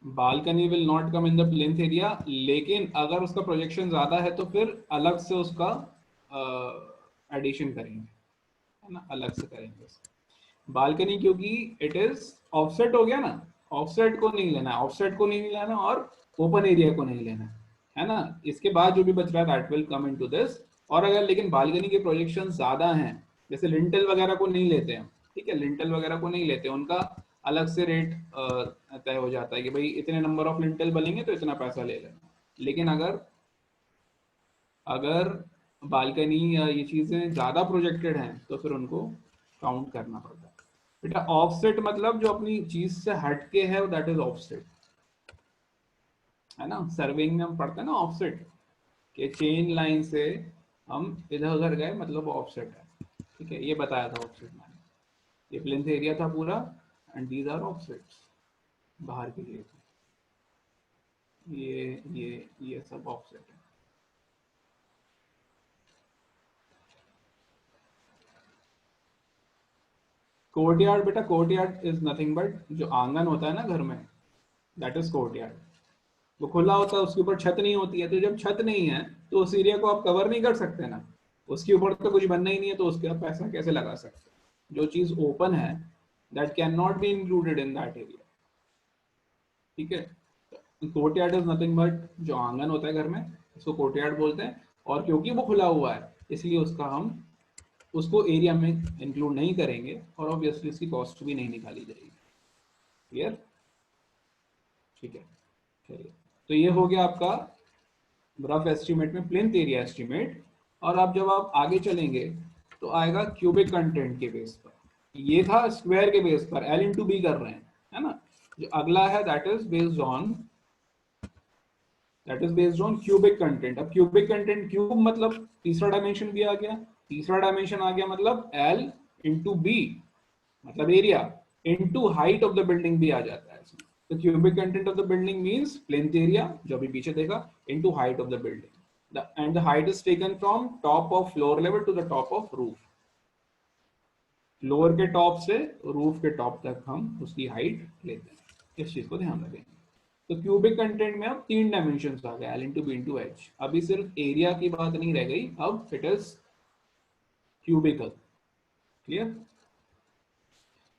balcony will not come in the plinth area, लेकिन अगर उसका प्रोजेक्शन ज्यादा है तो फिर अलग से उसका एडिशन करेंगे, है ना, अलग से करेंगे। बालकनी क्योंकि इट इज ऑफसेट हो गया ना, ऑफसेट को नहीं लेना, ऑफसेट को नहीं लेना और ओपन एरिया को नहीं लेना, है ना। इसके बाद जो भी बच रहा है that will come into this. और अगर लेकिन बालकनी के प्रोजेक्शन ज्यादा हैं, जैसे लिंटल वगैरह को नहीं लेते हैं, ठीक है, लिंटल वगैरह को नहीं लेते, उनका अलग से रेट तय हो जाता है कि भाई इतने नंबर ऑफ लिंटल बनेंगे तो इतना पैसा ले लेना। लेकिन अगर अगर बालकनी या ये चीजें ज्यादा प्रोजेक्टेड हैं तो फिर उनको काउंट करना पड़ता है। बेटा ऑफसेट मतलब जो अपनी चीज से हटके है दैट इज ऑफसेट, है ना। सर्विंग में हम पढ़ते हैं ना ऑफसेट के चेन लाइन से हम इधर उधर गए मतलब ऑफसेट है, ठीक है। ये बताया था ऑफसेट मैंने, ये प्लेन्थ एरिया था पूरा एंड दीज आर ऑफसेट्स बाहर के लिए, ये सब ऑफसेट है। कोर्टयार्ड बेटा, कोर्टयार्ड इज नथिंग बट जो आंगन होता है ना घर में, दैट इज कोर्टयार्ड। वो खुला होता है, उसके ऊपर छत नहीं होती है, तो जब छत नहीं है तो उस एरिया को आप कवर नहीं कर सकते ना, उसके ऊपर तो कुछ बनना ही नहीं है, तो उसके आप पैसा कैसे लगा सकते। जो चीज ओपन है that can not be included in that area, ठीक है। कोर्टयार्ड इज नथिंग बट जो आंगन होता है घर में, उसको कोर्टयार्ड बोलते हैं। और क्योंकि वो खुला हुआ है इसलिए उसका हम उसको एरिया में इंक्लूड नहीं करेंगे और ऑब्वियसली इसकी कॉस्ट भी नहीं निकाली जाएगी। क्लियर, ठीक है। चलिए, तो ये हो गया आपका रफ एस्टिमेट में प्लिंथ एरिया एस्टिमेट। और अब जब आप आगे चलेंगे तो आएगा क्यूबिक कंटेंट के बेस पर। ये था स्क्वायर के बेस पर, एल इंटू बी कर रहे हैं, है ना। जो अगला है that is based on cubic content. अब क्यूबिक कंटेंट, क्यूब मतलब तीसरा डायमेंशन भी आ गया, तीसरा डायमेंशन आ गया मतलब एल इंटू बी मतलब area into height of the building भी आ जाता है इसमें। तो cubic content of the building means plinth area जो अभी पीछे देखा into height of the building, and the height is taken from top of floor level to the top of roof. Floor के टॉप से रूफ के top तक हम उसकी हाइट लेते हैं, इस चीज को ध्यान रखेंगे। तो क्यूबिक कंटेंट में अब तीन डायमेंशन आ गए, L into B into H. अभी सिर्फ एरिया की बात नहीं रह गई, अब it is cubical. Clear,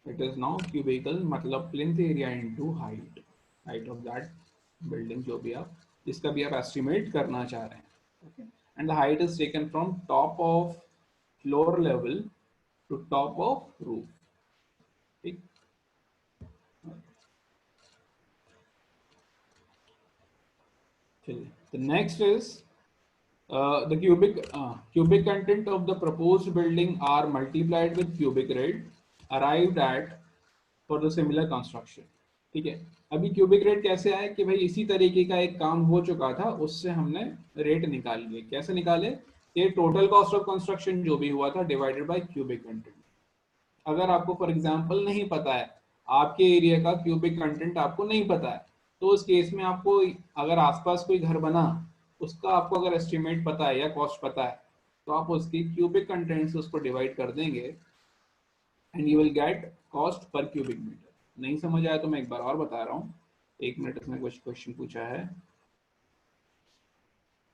it is now cubical मतलब plinth area into height, height of that building जो भी आप जिसका भी आप एस्टिमेट करना चाह रहे हैं, okay. And the height is taken from top of floor level to top of roof, ठीक। चलिए, the next is the cubic content of the proposed building are multiplied with cubic rate arrived at for the similar construction, ठीक है। अभी cubic rate कैसे आए कि भाई इसी तरीके का एक काम हो चुका था उससे हमने रेट निकाल लिए। कैसे निकाले, ये टोटल कॉस्ट ऑफ कंस्ट्रक्शन जो भी हुआ था डिवाइडेड बाय क्यूबिक कंटेंट। अगर आपको फॉर एग्जांपल नहीं पता है, आपके एरिया का क्यूबिक कंटेंट आपको नहीं पता है, तो उस केस में आपको अगर आसपास कोई घर बना उसका आपको अगर एस्टिमेट पता है या कॉस्ट पता है तो आप उसकी क्यूबिक कंटेंट से उसको डिवाइड कर देंगे and you will get cost per cubic metre. नहीं समझ आया तो मैं एक बार और बता रहा हूँ। एक मिनट, इसमें कुछ क्वेश्चन पूछा है,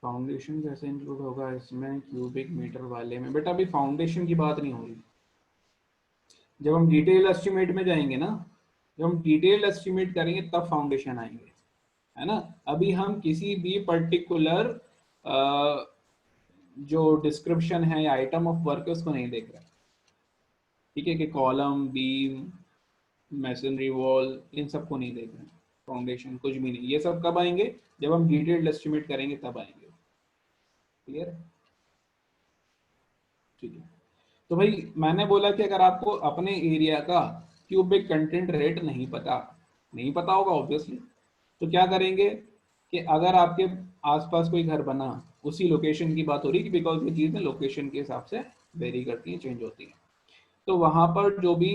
फाउंडेशन कैसे इंक्लूड होगा इसमें क्यूबिक मीटर वाले में। बेटा अभी फाउंडेशन की बात नहीं हो रही, जब हम डिटेल एस्टिमेट में जाएंगे ना, जब हम डिटेल एस्टिमेट करेंगे तब फाउंडेशन आएंगे, है ना। अभी हम किसी भी पर्टिकुलर जो डिस्क्रिप्शन है या आइटम ऑफ वर्क उसको नहीं देख रहे, ठीक है, कि कॉलम बीम मैसनरी वॉल इन सबको नहीं देख रहे, फाउंडेशन कुछ भी नहीं। ये सब कब आएंगे, जब हम डिटेल्ड एस्टिमेट करेंगे तब आएंगे। क्लियर, ठीक है। तो भाई मैंने बोला कि अगर आपको अपने एरिया का क्यूबिक कंटेंट रेट नहीं पता होगा ऑब्वियसली, तो क्या करेंगे कि अगर आपके आसपास कोई घर बना, उसी लोकेशन की बात हो रही है बिकॉज ये चीजें लोकेशन के हिसाब से वेरी करती हैं, चेंज होती हैं, तो वहां पर जो भी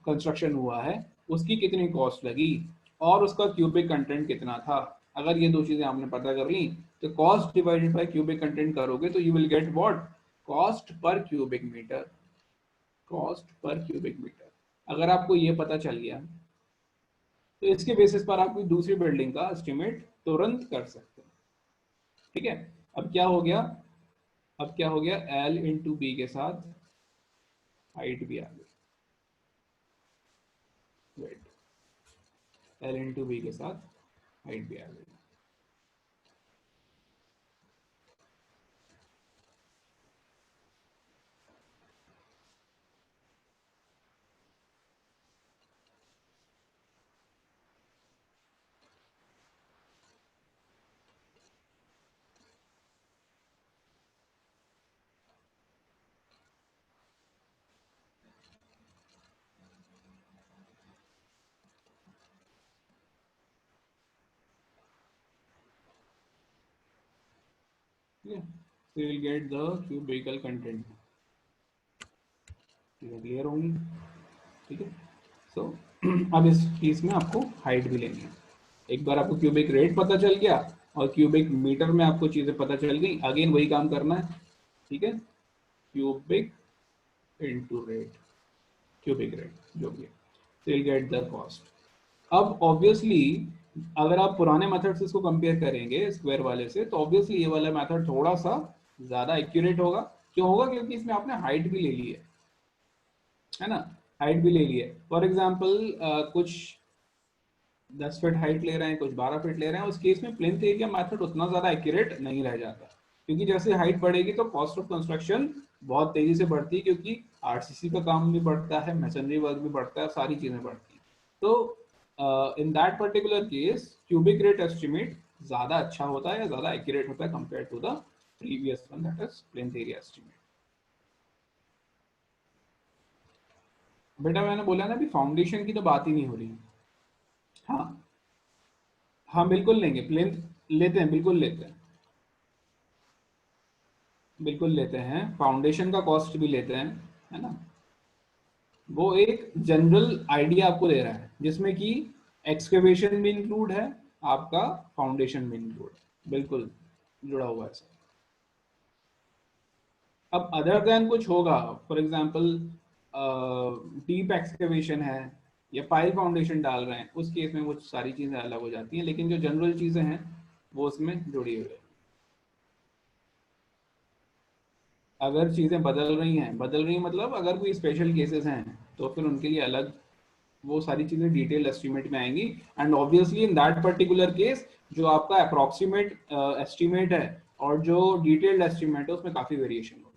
कंस्ट्रक्शन हुआ है उसकी कितनी कॉस्ट लगी और उसका क्यूबिक कंटेंट कितना था। अगर ये दो चीजें आपने पता कर ली तो cost divided by cubic content करोगे तो you will get what, cost per cubic metre, cost per cubic metre. अगर आपको ये पता चल गया तो इसके बेसिस पर आप कोई दूसरी बिल्डिंग का एस्टिमेट तुरंत कर सकते हैं, ठीक है। अब क्या हो गया, अब क्या हो गया, एल इंटू बी के साथ हाइट भी आ गई, वेट, L इंटू बी के साथ हाइट भी आ गई। ठीक है, so you will get the cubical content। ठीक है, क्लियर होंगी? ठीक है, सो अब इस केस में आपको हाइट भी लेनी है। एक बार आपको क्यूबिक रेट पता चल गया और क्यूबिक मीटर में आपको चीजें पता चल गई, अगेन वही काम करना है। ठीक है, cubic into rate, cubic rate जो भी है, so you'll get the cost। अब ऑब्वियसली अगर आप पुराने मेथड से इसको कंपेयर करेंगे स्क्वायर वाले से, तो ऑब्वियसली ये वाला मेथड थोड़ा सा ज्यादा एक्यूरेट होगा। क्यों होगा? क्योंकि इसमें आपने हाइट भी ले ली है ना, हाइट भी ले ली है। फॉर एग्जाम्पल कुछ 10 फीट हाइट ले रहे हैं, कुछ 12 फीट ले रहे हैं, उस केस में प्लिंथ एरिया मेथड उतना ज्यादा एक्यूरेट नहीं रह जाता, क्योंकि जैसे हाइट बढ़ेगी तो कॉस्ट ऑफ कंस्ट्रक्शन बहुत तेजी से बढ़ती है, क्योंकि आरसीसी का काम भी बढ़ता है, मैसनरी वर्क भी बढ़ता है, सारी चीजें बढ़ती हैं। तो in that particular case cubic rate estimate ज्यादा अच्छा होता है या ज्यादा एक्यूरेट होता है compare to the previous one, that is plinth area estimate. बेटा मैंने बोला ना अभी फाउंडेशन की तो बात ही नहीं हो रही। हाँ, हाँ बिल्कुल लेंगे, प्लिंथ लेते हैं, बिल्कुल लेते हैं, बिल्कुल लेते हैं, फाउंडेशन का कॉस्ट भी लेते हैं, है ना। वो एक जनरल आइडिया आपको दे रहा है जिसमें कि एक्सकेवेशन भी इंक्लूड है, आपका फाउंडेशन भी इंक्लूड है, बिल्कुल जुड़ा हुआ है सर। अब अदर देन कुछ होगा, फॉर एग्जांपल डीप एक्सकेवेशन है या पाइल फाउंडेशन डाल रहे हैं, उस केस में वो सारी चीजें अलग हो जाती हैं, लेकिन जो जनरल चीजें हैं वो उसमें जुड़ी हुई है। अगर चीजें बदल रही हैं मतलब अगर कोई स्पेशल केसेस हैं तो फिर उनके लिए अलग वो सारी चीजें डिटेल एस्टिमेट में आएंगी। And obviously in that particular case जो आपका अप्रोक्सीमेट एस्टिमेट है और जो डिटेल्ड एस्टिमेट है उसमें काफी वेरिएशन होगा।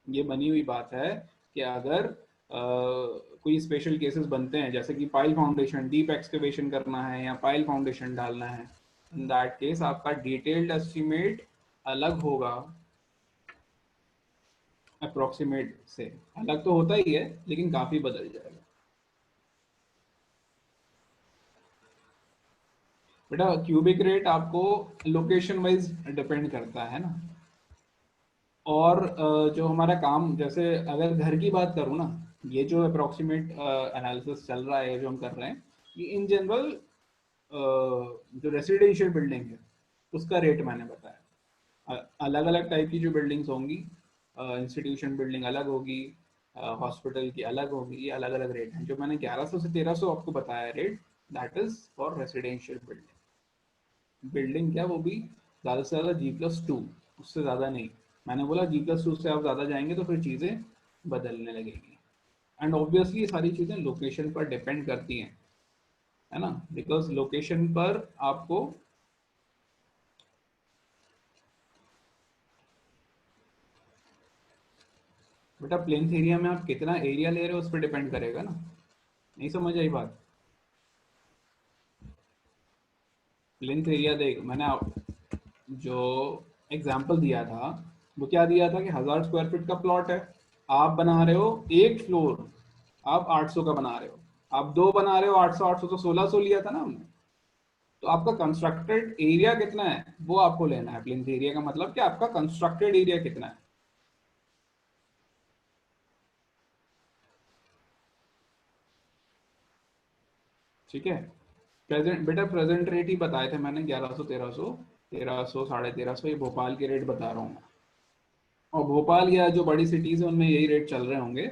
ये बनी हुई बात है कि अगर कोई स्पेशल केसेस बनते हैं जैसे कि पाइल फाउंडेशन डीप एक्सकवेशन करना है या पाइल फाउंडेशन डालना है, इन दैट केस आपका डिटेल्ड एस्टिमेट अलग होगा, अप्रोक्सीमेट से अलग तो होता ही है लेकिन काफी बदल जाएगा। बेटा क्यूबिक रेट आपको लोकेशन वाइज डिपेंड करता है ना, और जो हमारा काम, जैसे अगर घर की बात करूँ ना, ये जो अप्रोक्सीमेट एनालिसिस चल रहा है जो हम कर रहे हैं, ये इन जनरल जो रेसिडेंशियल बिल्डिंग है उसका रेट मैंने बताया। अलग अलग टाइप की जो बिल्डिंग्स होंगी, इंस्टीट्यूशन बिल्डिंग अलग होगी, हॉस्पिटल की अलग होगी, ये अलग अलग रेट हैं। जो मैंने 1100 से 1300 आपको बताया rate, that is for residential building. Building क्या, वो भी ज़्यादा से ज़्यादा G+2, उससे ज़्यादा नहीं। मैंने बोला G+2 से आप ज़्यादा जाएंगे तो फिर चीज़ें बदलने लगेंगी। एंड ऑब्वियसली ये सारी चीज़ें लोकेशन पर डिपेंड करती हैं, है ना, बिकॉज लोकेशन पर आपको बेटा प्लेन्थ एरिया में आप कितना एरिया ले रहे हो उस पर डिपेंड करेगा ना। नहीं समझ आई बात? प्लेन्थ एरिया देख, मैंने आप जो एग्जाम्पल दिया था वो क्या दिया था कि 1000 स्क्वायर फीट का प्लॉट है, आप बना रहे हो एक फ्लोर, आप 800 का बना रहे हो, आप दो बना रहे हो 800 800 तो 1600 लिया था ना हमने। तो आपका कंस्ट्रक्टेड एरिया कितना है वो आपको लेना है। प्लिंथ एरिया का मतलब कि आपका कंस्ट्रक्टेड एरिया कितना है। ठीक है, प्रेजेंट बेटा प्रेजेंट रेट ही बताए थे मैंने, 1100 1300, 1300 1350, ये भोपाल के रेट बता रहा हूँ। और भोपाल या जो बड़ी सिटीज है उनमें यही रेट चल रहे होंगे,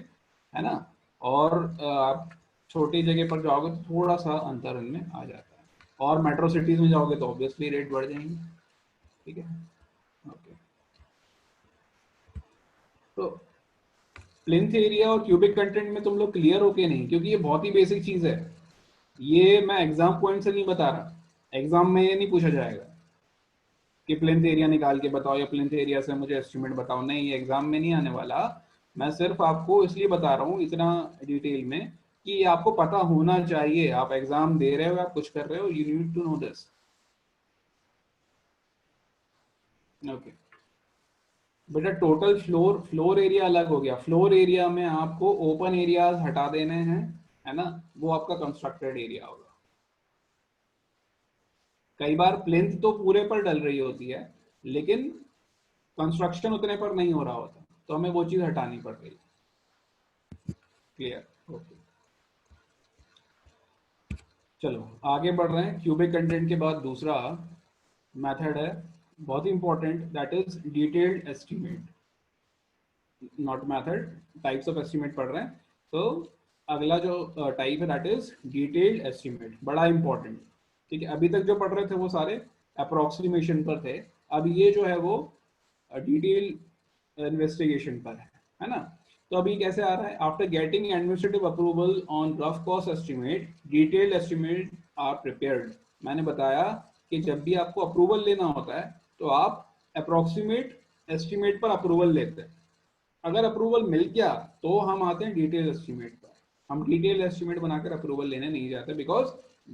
है ना। और आप छोटी जगह पर जाओगे तो थोड़ा सा अंतर इनमें आ जाता है, और मेट्रो सिटीज में जाओगे तो ऑब्वियसली रेट बढ़ जाएंगे। ठीक है, ओके। तो प्लिंथ एरिया और क्यूबिक कंटेंट में तुम लोग क्लियर हो के नहीं, क्योंकि ये बहुत ही बेसिक चीज है। ये मैं एग्जाम पॉइंट से नहीं बता रहा, एग्जाम में ये नहीं पूछा जाएगा कि प्लेन्थ एरिया निकाल के बताओ या प्लेन्थ एरिया से मुझे एस्टिमेट बताओ, नहीं, ये एग्जाम में नहीं आने वाला। मैं सिर्फ आपको इसलिए बता रहा हूँ इतना डिटेल में कि ये आपको पता होना चाहिए। आप एग्जाम दे रहे हो, आप कुछ कर रहे हो, you need to know this. Okay बेटा, टोटल फ्लोर, फ्लोर एरिया अलग हो गया। फ्लोर एरिया में आपको ओपन एरियाज हटा देने हैं, है ना, वो आपका कंस्ट्रक्टेड एरिया होगा। कई बार प्लेन्थ तो पूरे पर डल रही होती है, लेकिन कंस्ट्रक्शन उतने पर नहीं हो रहा होता, तो हमें वो चीज हटानी पड़ रही है। क्लियर? ओके, चलो आगे बढ़ रहे हैं। क्यूबिक कंटेंट के बाद दूसरा मेथड है, बहुत ही important, that is detailed estimate. Not method, types of estimate पढ़ रहे हैं। तो अगला जो टाइप है दैट इज डिटेल्ड एस्टिमेट, बड़ा इंपॉर्टेंट। ठीक है, अभी तक जो पढ़ रहे थे वो सारे अप्रोक्सीमेशन पर थे, अब ये जो है वो डिटेल इन्वेस्टिगेशन पर है ना। तो अभी कैसे आ रहा है, after getting administrative approval on rough cost estimate, detailed estimate are prepared. मैंने बताया कि जब भी आपको अप्रूवल लेना होता है तो आप अप्रोक्सीमेट एस्टिमेट पर अप्रूवल लेते हैं। अगर अप्रूवल मिल गया तो हम आते हैं डिटेल एस्टिमेट पर। हम डिटेल एस्टिमेट बनाकर अप्रूवल लेने नहीं जाते, because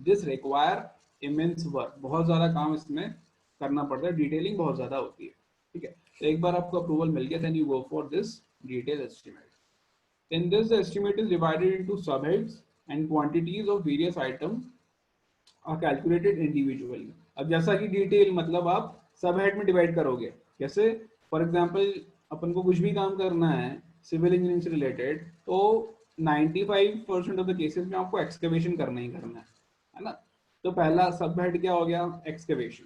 this require immense work, बहुत ज़्यादा काम इसमें करना पड़ता है, डिटेलिंग बहुत ज़्यादा होती है। ठीक है, तो एक बार आपको अप्रूवल मिल गया, then you go for this detail estimate. In this estimate is divided into subheads and quantities of various item are calculated individually. अब जैसा कि डिटेल मतलब आप सब हेड में डिवाइड करोगे, जैसे फॉर एग्जांपल अपन को कुछ भी काम करना है सिविल इंजीनियरिंग से रिलेटेड, तो 95% ऑफ द केसेस में आपको एक्सकवेशन करना ही करना है ना। तो पहला सब हेड क्या हो गया, एक्सकवेशन।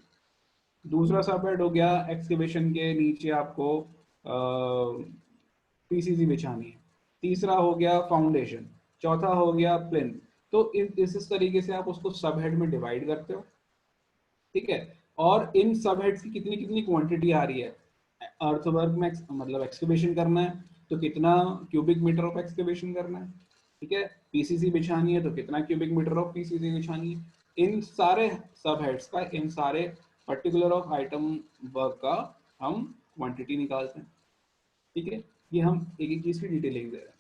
दूसरा सब हेड हो गया एक्सकवेशन के नीचे आपको पीसीसी बिछानी है। तीसरा हो गया फाउंडेशन। चौथा हो गया प्लिंथ। तो इस तरीके से आप उसको सब हेड में डिवाइड करते हो। ठीक है, और इन सब हेड्स की कितनी कितनी क्वांटिटी आ रही है। अर्थवर्क में मतलब एक्सकवेशन करना है तो कितना क्यूबिक मीटर ऑफ एक्सकवेशन करना है। ठीक है, पीसीसी बिछानी है तो कितना क्यूबिक मीटर ऑफ पीसीसी बिछानी है। इन सारे सब हेड्स का, इन सारे पर्टिकुलर ऑफ आइटम वर्क का हम क्वांटिटी निकालते हैं। ठीक है, ये हम एक एक चीज की डिटेलिंग दे रहे हैं।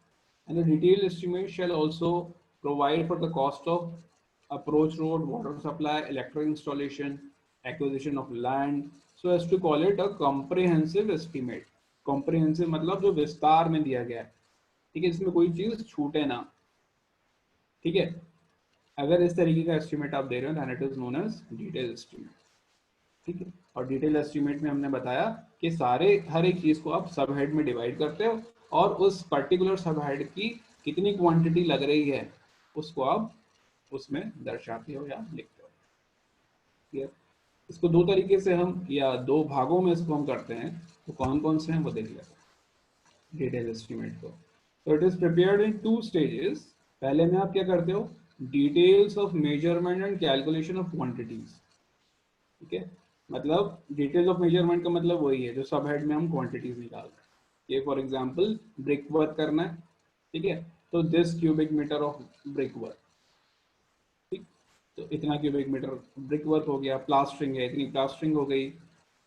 And the detail estimate shall also provide for the cost of approach road, water supply, electric installation, acquisition of land, so as to call it a comprehensive estimate. Comprehensive मतलब जो विस्तार में दिया गया है। ठीक है, इसमें कोई चीज छूटे ना। ठीक है, अगर इस तरीके का एस्टिमेट आप दे रहे हो then it is known as detail estimate. ठीक है, और डिटेल एस्टिमेट में हमने बताया कि सारे हर एक चीज को आप सब हेड में डिवाइड करते हो और उस पर्टिकुलर सब हेड की कितनी क्वांटिटी लग रही है उसको आप उसमें दर्शाते हो या लिखते हो। क्लियर? इसको दो तरीके से हम या दो भागों में इसको हम करते हैं, तो कौन कौन से हैं वो देख लेते हैं डिटेल एस्टिमेट को। तो it is prepared in two stages. पहले में आप क्या करते हो, details of measurement and calculation of quantities. ठीक है, मतलब डिटेल्स ऑफ मेजरमेंट का मतलब वही है जो सब हेड में हम क्वांटिटीज निकाल रहे हैं। ये फॉर एग्जांपल ब्रिक वर्क करना है। ठीक है, तो this cubic metre of brick work. ठीक, तो इतना क्यूबिक मीटर ब्रिक वर्क हो गया। प्लास्टरिंग है, इतनी प्लास्टरिंग हो गई।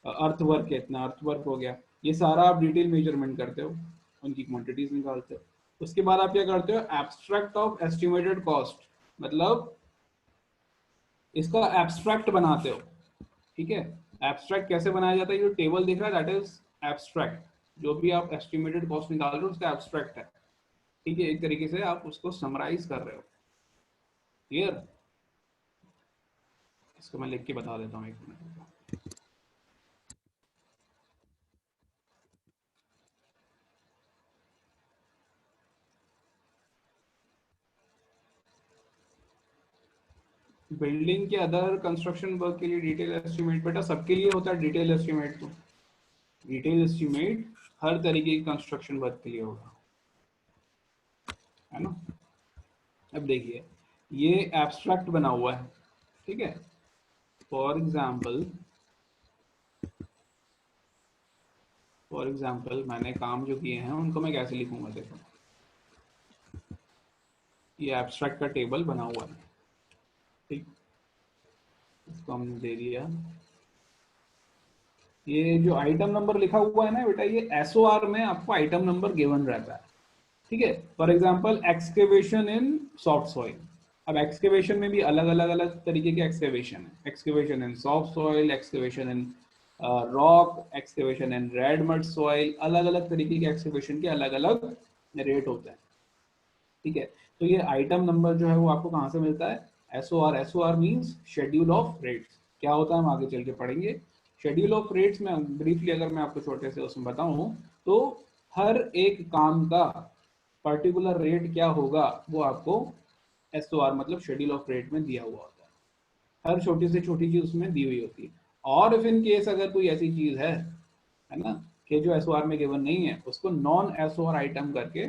अर्थ वर्क है, इतना अर्थ वर्क हो गया। ये सारा आप डिटेल मेजरमेंट करते हो, उनकी क्वांटिटीज निकालते हो। उसके बाद आप क्या करते हो, एब्स्ट्रैक्ट ऑफ एस्टिमेटेड कॉस्ट, मतलब इसका एब्स्ट्रैक्ट बनाते हो। ठीक है, एब्स्ट्रैक्ट कैसे बनाया जाता है, ये टेबल दिख रहा है दैट इज एब्स्ट्रैक्ट। जो भी आप एस्टिमेटेड कॉस्ट निकाल रहे हो उसका एब्स्ट्रैक्ट है। ठीक है, एक तरीके से आप उसको समराइज कर रहे हो। क्लियर? इसको मैं लिख के बता देता हूँ, एक मिनट। बिल्डिंग के अदर कंस्ट्रक्शन वर्क के लिए डिटेल एस्टिमेट बेटा सबके लिए होता है। डिटेल एस्टिमेट तो डिटेल एस्टिमेट हर तरीके की कंस्ट्रक्शन वर्क के लिए होगा, है ना। अब देखिए, ये एब्स्ट्रैक्ट बना हुआ है। ठीक है, फॉर एग्जाम्पल मैंने काम जो किए हैं उनको मैं कैसे लिखूंगा, देखो ये एब्स्ट्रैक्ट का टेबल बना हुआ है। इसको हमने दे दिया। ये जो आइटम नंबर लिखा हुआ है ना बेटा, ये एसओआर में आपको आइटम नंबर गिवन रहता है, ठीक है। For example excavation in soft soil. अब एक्सकेवेशन में भी अलग अलग अलग तरीके के एक्सकेवेशन है। Excavation in soft soil, excavation in rock, excavation in red mud soil, अलग अलग तरीके के एक्सकेवेशन के अलग अलग रेट होते हैं, ठीक है। तो ये आइटम नंबर जो है वो आपको कहाँ से मिलता है? SOR. SOR means schedule of rates. क्या होता है हम आगे चल के पढ़ेंगे। शेड्यूल ऑफ रेट्स में ब्रीफली अगर मैं आपको छोटे से उसमें बताऊं तो हर एक काम का पर्टिकुलर रेट क्या होगा वो आपको एसओआर मतलब शेड्यूल ऑफ रेट में दिया हुआ होता है। हर छोटी से छोटी चीज उसमें दी हुई होती है। और इफ इन केस अगर कोई ऐसी चीज है ना, कि जो एसओआर में गिवन नहीं है, उसको नॉन एसओआर आइटम करके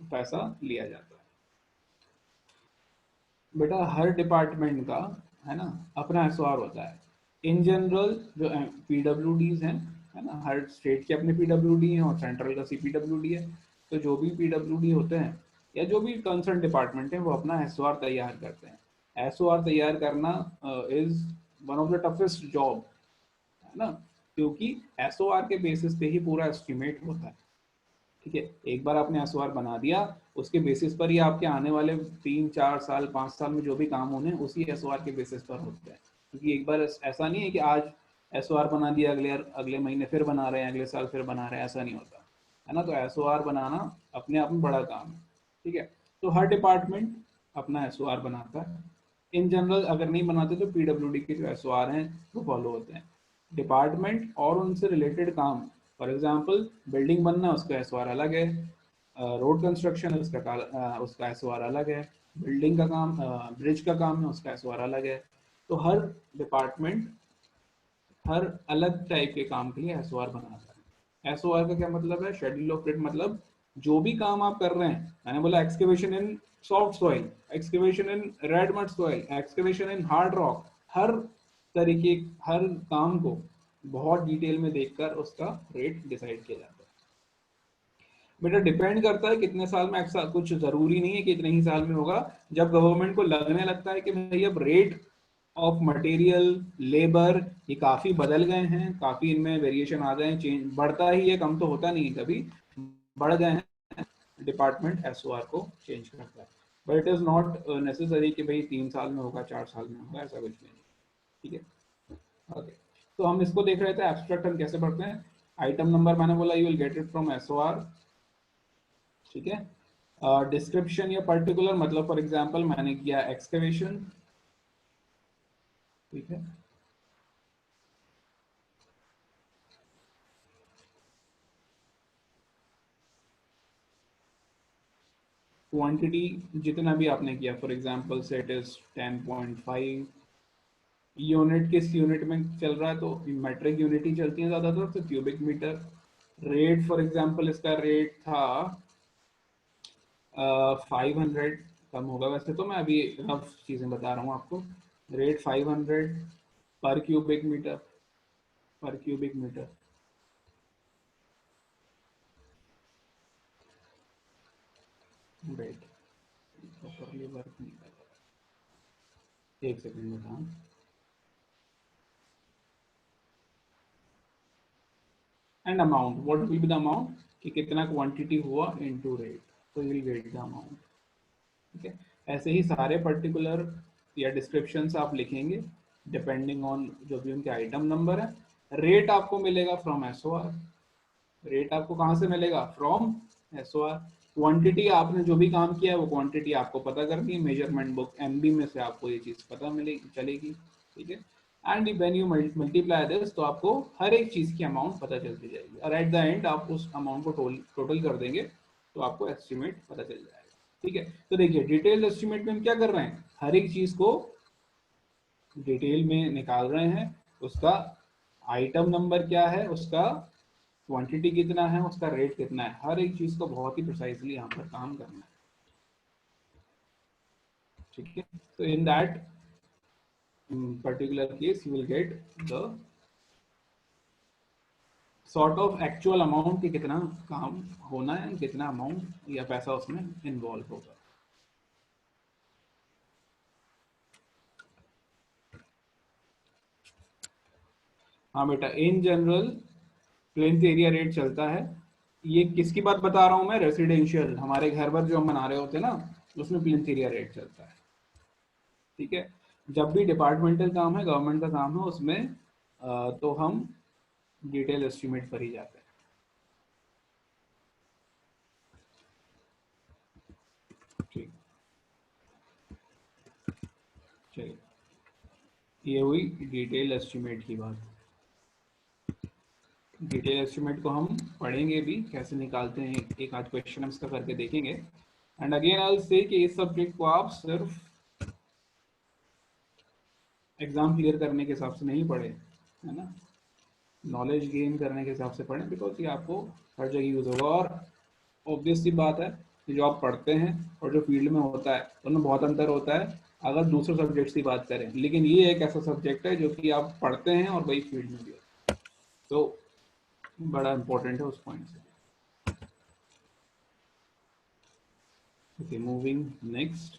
पैसा लिया जाता है। बेटा हर डिपार्टमेंट का है ना अपना एसओआर होता है। इन जनरल जो पीडब्ल्यूडीज हैं, है ना, हर स्टेट के अपने पीडब्ल्यूडी हैं और सेंट्रल का सीपीडब्ल्यूडी है। तो जो भी पीडब्ल्यूडी होते हैं या जो भी कंसर्न डिपार्टमेंट है वो अपना एसओआर तैयार करते हैं। एसओआर तैयार करना is one of the toughest job, है ना, क्योंकि एसओआर के बेसिस पे ही पूरा एस्टिमेट होता है, ठीक है। एक बार आपने एसओआर बना दिया, उसके बेसिस पर ही आपके आने वाले 3 4 साल 5 साल में जो भी काम होने उसी एसओआर के बेसिस पर होते हैं। क्योंकि एक बार ऐसा नहीं है कि आज एसओआर बना दिया, अगले महीने फिर बना रहे हैं, अगले साल फिर बना रहे हैं, ऐसा नहीं होता, है ना। तो एसओआर बनाना अपने आप में बड़ा काम है, ठीक है। तो हर डिपार्टमेंट अपना एसओआर बनाता है। इन जनरल अगर नहीं बनाते तो पीडब्ल्यूडी के जो एसओआर हैं वो फॉलो होते हैं। डिपार्टमेंट और उनसे रिलेटेड काम, फॉर एग्जांपल बिल्डिंग बनना उसका एसओआर अलग है, रोड कंस्ट्रक्शन है उसका एसओआर अलग है, बिल्डिंग का काम ब्रिज का काम है उसका एसओआर अलग है। तो हर डिपार्टमेंट हर अलग टाइप के काम के लिए एसओआर बनाता है। एसओआर का क्या मतलब है? शेड्यूल ऑफ रेट मतलब जो भी काम आप कर रहे हैं, मैंने बोला excavation in soft soil, excavation in red mud soil, excavation in hard rock, हर तरीके हर काम को बहुत डिटेल में देखकर उसका रेट डिसाइड किया जाता है। बेटा डिपेंड करता है कितने साल में, ऐसा कुछ जरूरी नहीं है कि इतने ही साल में होगा। जब गवर्नमेंट को लगने लगता है कि भाई अब रेट ऑफ मटेरियल लेबर ये काफी बदल गए हैं, काफी इनमें वेरिएशन आ गए हैं, चेंज बढ़ता ही है, कम तो होता नहीं है कभी, बढ़ गए हैं, डिपार्टमेंट एसओआर को चेंज करता है। But it is not necessary कि भाई 3 साल में होगा 4 साल में होगा, ऐसा कुछ नहीं, ठीक है। ओके, तो हम इसको देख रहे थे एब्स्ट्रैक्ट हम कैसे पढ़ते हैं। आइटम नंबर मैंने बोला you will get it from SOR, ठीक है। डिस्क्रिप्शन या पर्टिकुलर मतलब फॉर एग्जांपल मैंने किया एक्सकेवेशन, ठीक है। क्वांटिटी जितना भी आपने किया, फॉर एग्जांपल से इट इज 10.5 यूनिट, किस यूनिट में चल रहा है तो मेट्रिक यूनिट ही चलती है ज्यादातर, तो cubic metre. Rate for example इसका रेट था 500, कम होगा वैसे तो, मैं अभी रफ चीजें बता रहा हूँ आपको। रेट 500 पर cubic metre, per cubic metre. Wait properly work नहीं कर रहा, एक सेकंड में था। And amount, what will be the amount, कि कितना क्वांटिटी हुआ इनटू रेट, तो you will get the amount, ठीक है। ऐसे ही सारे पर्टिकुलर या डिस्क्रिप्शंस आप लिखेंगे डिपेंडिंग ऑन जो भी उनके आइटम नंबर है। रेट आपको मिलेगा फ्रॉम एसओआर, रेट आपको कहाँ से मिलेगा? From SOR. क्वांटिटी आपने जो भी काम किया है वो क्वांटिटी आपको पता करनी है, मेजरमेंट बुक एमबी में से आपको ये चीज पता मिलेगी चलेगी, ठीक है। And when you multiply this तो आपको हर एक चीज की अमाउंट पता चलती जाएगी, और एट द एंड आप उस अमाउंट को टोटल कर देंगे तो आपको एस्टिमेट पता चल जाएगा, ठीक है। तो देखिए डिटेल एस्टिमेट में हम क्या कर रहे हैं, हर एक चीज को डिटेल में निकाल रहे हैं, उसका आइटम नंबर क्या है, उसका क्वांटिटी कितना है, उसका रेट कितना है, हर एक चीज को बहुत ही प्रिसाइसली यहाँ पर काम करना है, ठीक है। तो in that particular case you will get the sort of actual amount कि कितना काम होना है, कितना अमाउंट या पैसा उसमें इन्वॉल्व होगा। हाँ बेटा, इन जनरल प्लेन्थ एरिया रेट चलता है। ये किसकी बात बता रहा हूँ मैं? रेसिडेंशियल, हमारे घर पर जो हम बना रहे होते हैं ना, उसमें प्लेन्थ एरिया रेट चलता है। ठीक है। जब भी डिपार्टमेंटल काम है, गवर्नमेंट का काम है, उसमें तो हम डिटेल एस्टिमेट पर ही जाते हैं। ठीक, चलिए, ये हुई डिटेल एस्टिमेट की बात। डिटेल एस्टिमेट को हम पढ़ेंगे भी, कैसे निकालते हैं, एक आध क्वेश्चन हम इसका करके देखेंगे। And again I will say कि इस सब्जेक्ट को आप सिर्फ एग्जाम क्लियर करने के हिसाब से नहीं पढ़े, है ना, नॉलेज गेन करने के हिसाब से पढ़ें, बिकॉज ये आपको हर जगह यूज होगा। और ऑब्वियस सी बात है कि जो आप पढ़ते हैं और जो फील्ड में होता है, उनमें बहुत अंतर होता है अगर दूसरे सब्जेक्ट्स की बात करें। लेकिन ये एक ऐसा सब्जेक्ट है जो कि आप पढ़ते हैं और वही फील्ड में भी है, तो बड़ा इंपॉर्टेंट है उस पॉइंट से। Okay, moving next.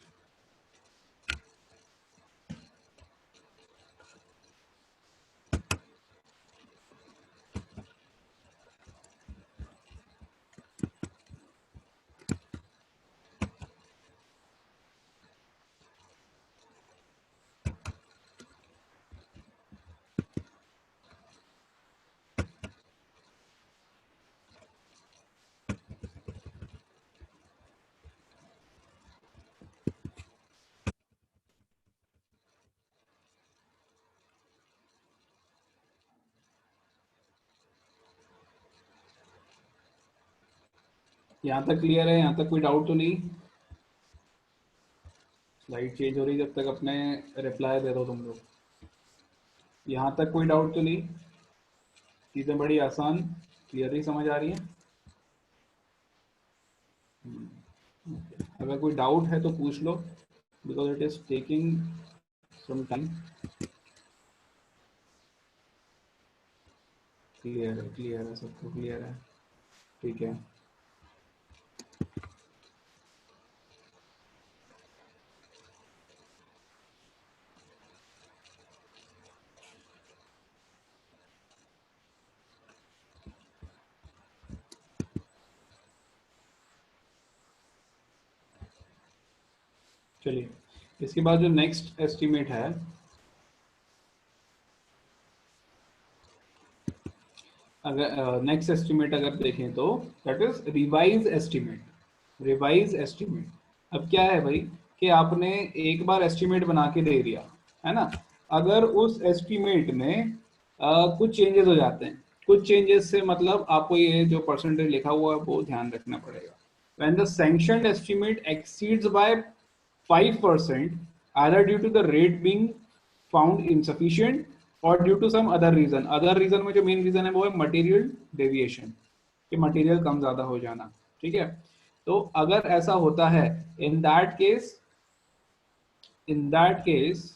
यहाँ तक क्लियर है? यहाँ तक कोई डाउट तो नहीं? स्लाइड चेंज हो रही, जब तक अपने रिप्लाई दे दो तुम लोग। यहाँ तक कोई डाउट तो नहीं? चीज़ें बड़ी आसान क्लियरली समझ आ रही हैं? अगर कोई डाउट है तो पूछ लो, because it is taking some time. Clear है, सबको क्लियर है? ठीक है। चलिए, इसके बाद जो नेक्स्ट एस्टिमेट है, अगर नेक्स्ट एस्टिमेट अगर देखें तो that is revise estimate. Revise estimate अब क्या है भाई, कि आपने एक बार एस्टिमेट बना के दे दिया, है ना, अगर उस एस्टिमेट में कुछ चेंजेस हो जाते हैं, कुछ चेंजेस से मतलब आपको ये जो परसेंटेज लिखा हुआ है वो ध्यान रखना पड़ेगा। when the sanctioned estimate exceeds by 5%, either due to the rate being found insufficient or due to some other reason। other reason में जो मेन रीजन है वो है मटेरियल डेविएशन, कि मटेरियल कम ज्यादा हो जाना। ठीक है, तो अगर ऐसा होता है, in that case, in that case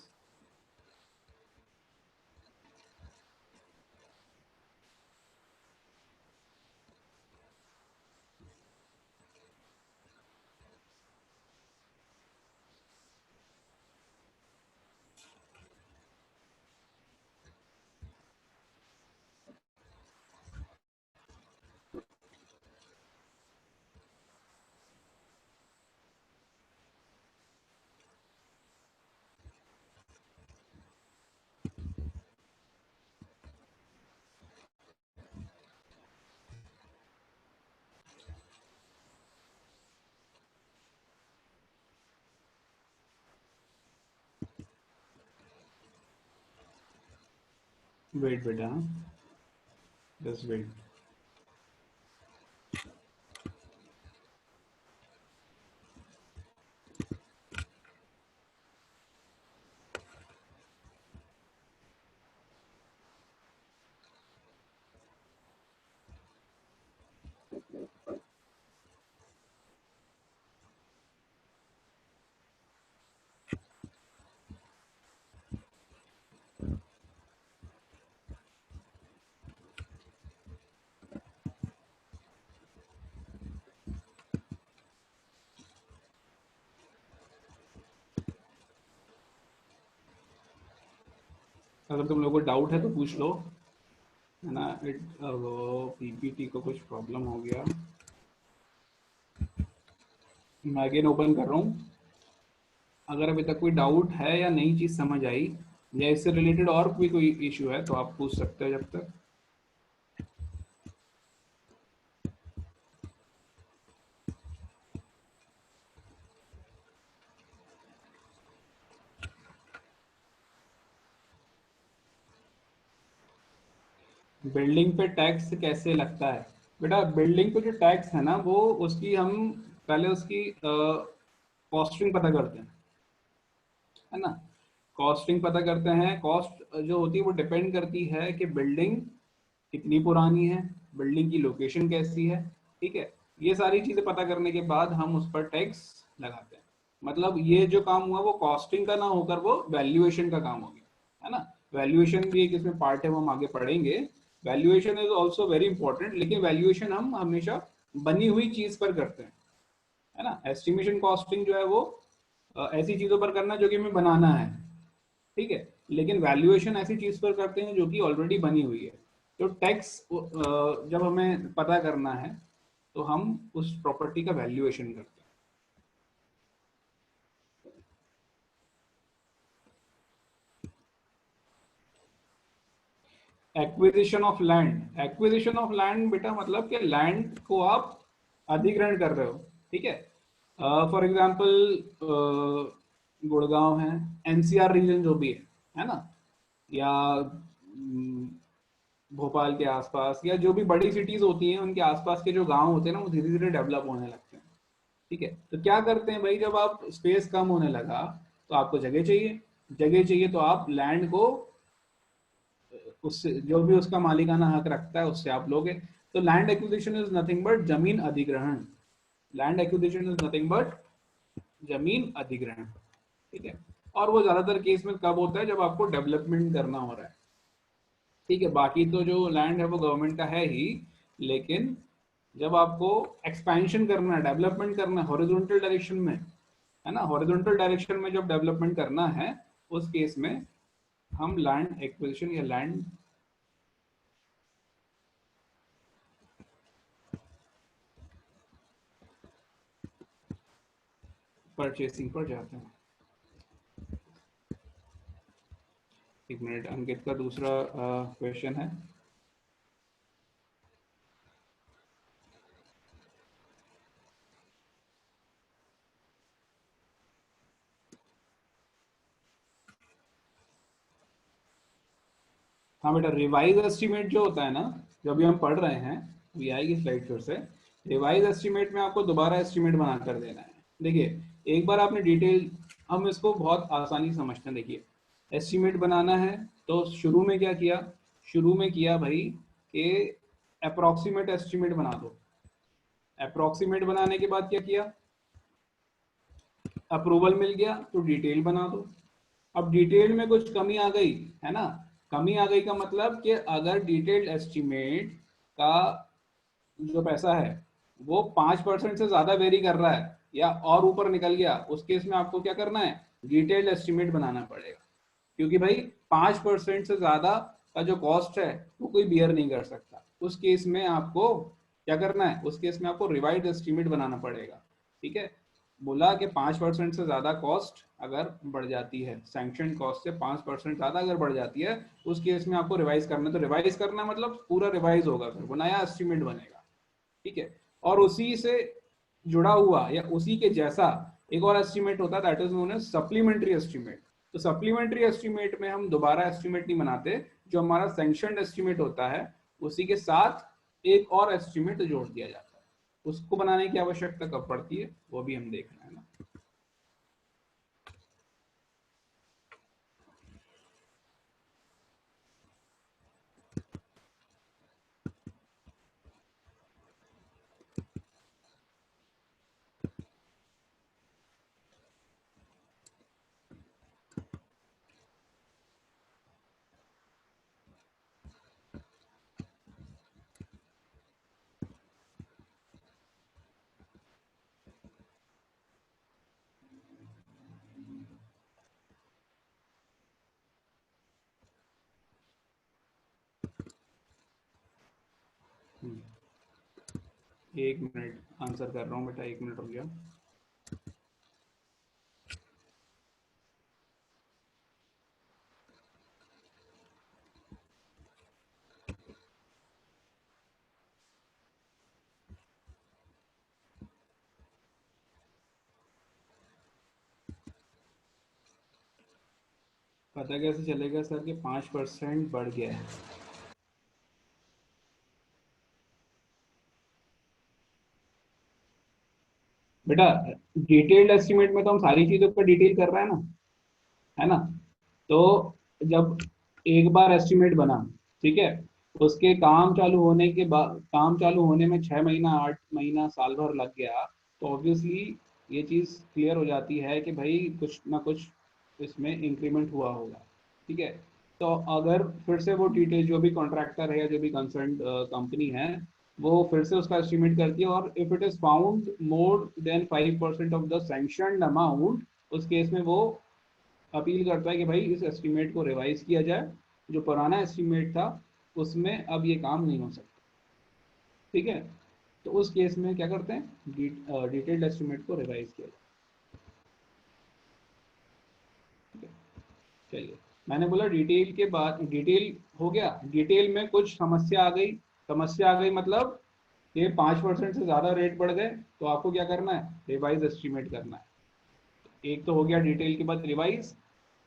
wait बेटा, जस्ट वेट। अगर तुम लोगों को डाउट है तो पूछ लो, ना इट पीपीटी को कुछ प्रॉब्लम हो गया। मैं अगेन ओपन कर रहा हूँ। अगर अभी तक कोई डाउट है या नई चीज़ समझ आई या इससे रिलेटेड और भी कोई इश्यू है तो आप पूछ सकते हो जब तक। बिल्डिंग पे टैक्स कैसे लगता है? बेटा बिल्डिंग पे जो टैक्स है ना वो उसकी हम पहले उसकी कॉस्टिंग पता करते हैं, है ना। कॉस्टिंग पता करते हैं। कॉस्ट जो होती है वो डिपेंड करती है कि बिल्डिंग कितनी पुरानी है, बिल्डिंग की लोकेशन कैसी है, ठीक है। ये सारी चीजें पता करने के बाद हम उस पर टैक्स लगाते हैं। मतलब ये जो काम हुआ वो कॉस्टिंग का ना होकर वो वैल्यूएशन का काम हो गया, है ना। वैल्यूएशन भी एक इसमें पार्ट है, वो हम आगे पढ़ेंगे। Valuation is also very important, लेकिन वैल्यूएशन हम हमेशा बनी हुई चीज पर करते हैं, है ना। एस्टिमेशन कॉस्टिंग जो है वो ऐसी चीजों पर करना जो कि हमें बनाना है, ठीक है। लेकिन वैल्यूएशन ऐसी चीज पर करते हैं जो कि ऑलरेडी बनी हुई है। तो टैक्स जब हमें पता करना है तो हम उस प्रॉपर्टी का वैल्यूएशन करते हैं। Acquisition of land. Acquisition of land बेटा मतलब कि लैंड को आप अधिग्रहण कर रहे हो, ठीक है। फॉर एग्जांपल गुड़गांव है, एनसीआर रीजन जो भी है ना, या भोपाल के आसपास या जो भी बड़ी सिटीज होती हैं उनके आसपास के जो गांव होते हैं ना वो धीरे धीरे डेवलप होने लगते हैं, ठीक है। तो क्या करते हैं भाई, जब आप स्पेस कम होने लगा तो आपको जगह चाहिए। जगह चाहिए तो आप लैंड को उससे जो भी उसका मालिकाना हक रखता है उससे आप लोगे। तो land acquisition is nothing but जमीन अधिग्रहण। Land acquisition is nothing but जमीन अधिग्रहण, ठीक है। और वो ज्यादातर केस में कब होता है, जब आपको डेवलपमेंट करना हो रहा है, ठीक है। बाकी तो जो लैंड है वो गवर्नमेंट का है ही, लेकिन जब आपको एक्सपेंशन करना है, डेवलपमेंट करना है हॉरिजॉन्टल डायरेक्शन में, है ना, हॉरिजॉन्टल डायरेक्शन में जब डेवलपमेंट करना है उस केस में हम लैंड एक्विजिशन या लैंड परचेसिंग पर जाते हैं। एक मिनट, अंकित का दूसरा क्वेश्चन है। हाँ बेटा, रिवाइज एस्टीमेट जो होता है ना, जो अभी हम पढ़ रहे हैं, अभी आएगी स्लाइड फिर से। रिवाइज एस्टीमेट में आपको दोबारा एस्टीमेट बना कर देना है। देखिए, एक बार आपने डिटेल, हम इसको बहुत आसानी से समझते हैं। देखिए, एस्टीमेट बनाना है तो शुरू में क्या किया, शुरू में किया भाई कि अप्रोक्सीमेट एस्टीमेट बना दो। अप्रोक्सीमेट बनाने के बाद क्या किया, अप्रूवल मिल गया तो डिटेल बना दो। अब डिटेल में कुछ कमी आ गई, है ना। कमी आ गई का मतलब कि अगर डिटेल्ड एस्टीमेट का जो पैसा है वो 5% से ज्यादा वेरी कर रहा है या और ऊपर निकल गया, उस केस में आपको क्या करना है, डिटेल्ड एस्टीमेट बनाना पड़ेगा। क्योंकि भाई 5% से ज्यादा का जो कॉस्ट है वो कोई बियर नहीं कर सकता। उस केस में आपको क्या करना है, उस केस में आपको रिवाइज एस्टीमेट बनाना पड़ेगा, ठीक है। बोला कि 5% से ज्यादा कॉस्ट अगर बढ़ जाती है, सैंक्शन कॉस्ट से 5% ज्यादा अगर बढ़ जाती है, उस केस में आपको रिवाइज करना है। तो रिवाइज करना मतलब पूरा रिवाइज होगा, फिर वो नया एस्टीमेट बनेगा, ठीक है। और उसी से जुड़ा हुआ या उसी के जैसा एक और एस्टीमेट होता है, that is known as supplementary estimate. तो सप्लीमेंट्री एस्टीमेट में हम दोबारा एस्टीमेट नहीं बनाते, जो हमारा सैंक्शनड एस्टीमेट होता है उसी के साथ एक और एस्टीमेट जोड़ दिया जाता है। उसको बनाने की आवश्यकता कब पड़ती है वो भी हम देख रहे हैं ना। एक मिनट आंसर कर रहा हूँ बेटा, एक मिनट रुक गया। पता कैसे चलेगा सर कि 5% बढ़ गया है? बेटा डिटेल्ड एस्टिमेट में तो हम सारी चीजों पर डिटेल कर रहे हैं ना, है ना? तो जब एक बार एस्टिमेट बना, ठीक है, उसके काम चालू होने के बाद, काम चालू होने में 6 महीना 8 महीना साल भर लग गया, तो ऑब्वियसली ये चीज क्लियर हो जाती है कि भाई कुछ ना कुछ इसमें इंक्रीमेंट हुआ होगा। ठीक है, तो अगर फिर से वो डिटेल जो भी कॉन्ट्रैक्टर है या जो भी कंसर्न कंपनी है, वो फिर से उसका एस्टिमेट करती है, और if it is found more than 5% of the sanctioned amount, उस केस में वो अपील करता है कि भाई इस एस्टिमेट को रिवाइज किया जाए, जो पुराना एस्टिमेट था उसमें अब ये काम नहीं हो सकता। ठीक है, तो उस केस में क्या करते हैं, डिटेल्ड एस्टिमेट को रिवाइज किया जाए। ठीक है, चलिए, मैंने बोला डिटेल के बाद, डिटेल हो गया, डिटेल में कुछ समस्या आ गई, समस्या आ गई मतलब ये 5% से ज्यादा रेट बढ़ गए, तो आपको क्या करना है, रिवाइज एस्टिमेट करना है। एक तो हो गया डिटेल के बाद रिवाइज।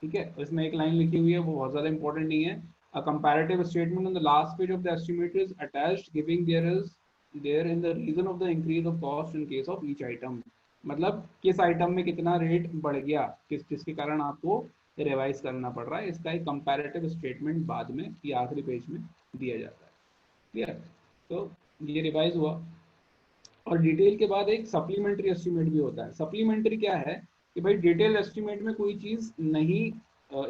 ठीक है, इसमें एक लाइन लिखी हुई है, वो बहुत ज्यादा इंपॉर्टेंट नहीं है। A comparative statement on the last page of the estimate is attached giving therein the reason of the increase of cost in case of each item. मतलब किस आइटम में कितना रेट बढ़ गया, किस किसके कारण आपको रिवाइज करना पड़ रहा है, इसका एक कंपैरेटिव स्टेटमेंट बाद में या आखिरी पेज में दिया जाता है। क्लियर? तो ये रिवाइज हुआ। और डिटेल के बाद एक सप्लीमेंट्री एस्टिमेट भी होता है। सप्लीमेंट्री क्या है कि भाई डिटेल एस्टिमेट में कोई चीज नहीं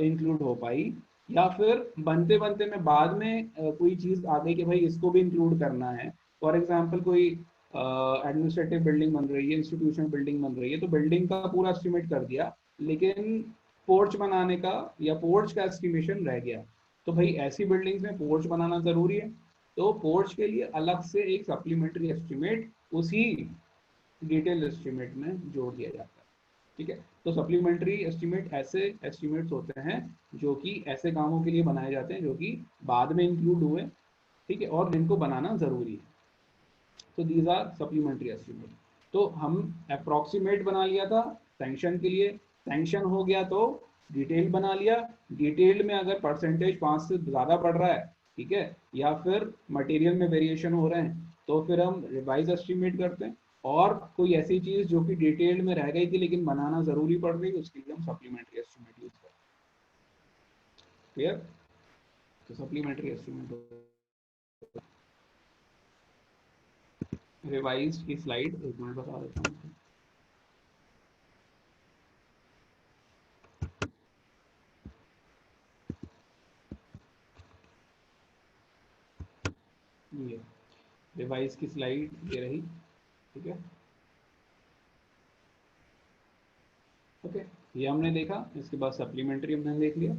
इंक्लूड हो पाई, या फिर बनते बनते में बाद में कोई चीज आ गई कि भाई इसको भी इंक्लूड करना है। फॉर एग्जांपल कोई एडमिनिस्ट्रेटिव बिल्डिंग बन रही है, इंस्टीट्यूशन बिल्डिंग बन रही है, तो बिल्डिंग का पूरा एस्टिमेट कर दिया, लेकिन पोर्च बनाने का या पोर्च का एस्टिमेशन रह गया। तो भाई ऐसी बिल्डिंग्स में पोर्च बनाना जरूरी है, तो पोर्च के लिए अलग से एक सप्लीमेंट्री एस्टिमेट उसी डिटेल एस्टिमेट में जोड़ दिया जाता है। ठीक है, तो सप्लीमेंट्री एस्टिमेट ऐसे एस्टिमेट्स होते हैं जो कि ऐसे कामों के लिए बनाए जाते हैं जो कि बाद में इंक्लूड हुए, ठीक है, और जिनको बनाना जरूरी है। तो दीज आर सप्लीमेंट्री एस्टिमेट। तो हम अप्रोक्सीमेट बना लिया था सैंक्शन के लिए, सैंक्शन हो गया तो डिटेल बना लिया, डिटेल में अगर परसेंटेज 5 से ज़्यादा बढ़ रहा है, ठीक है, या फिर मटेरियल में वेरिएशन हो रहे हैं, तो फिर हम रिवाइज एस्टिमेट करते हैं। और कोई ऐसी चीज़ जो कि डिटेल में रह गई थी लेकिन बनाना ज़रूरी पड़ रही है, उसके लिए हम सप्लीमेंट्री एस्टिमेट यूज करते हैं। क्लियर? तो सप्लीमेंट्री एस्टिमेट, रिवाइज की स्लाइड एक मिनट बता देता हूँ। ये रिवाइज की स्लाइड ये रही। ठीक है, ओके, ये हमने देखा, इसके बाद सप्लीमेंट्री हमने देख लिया।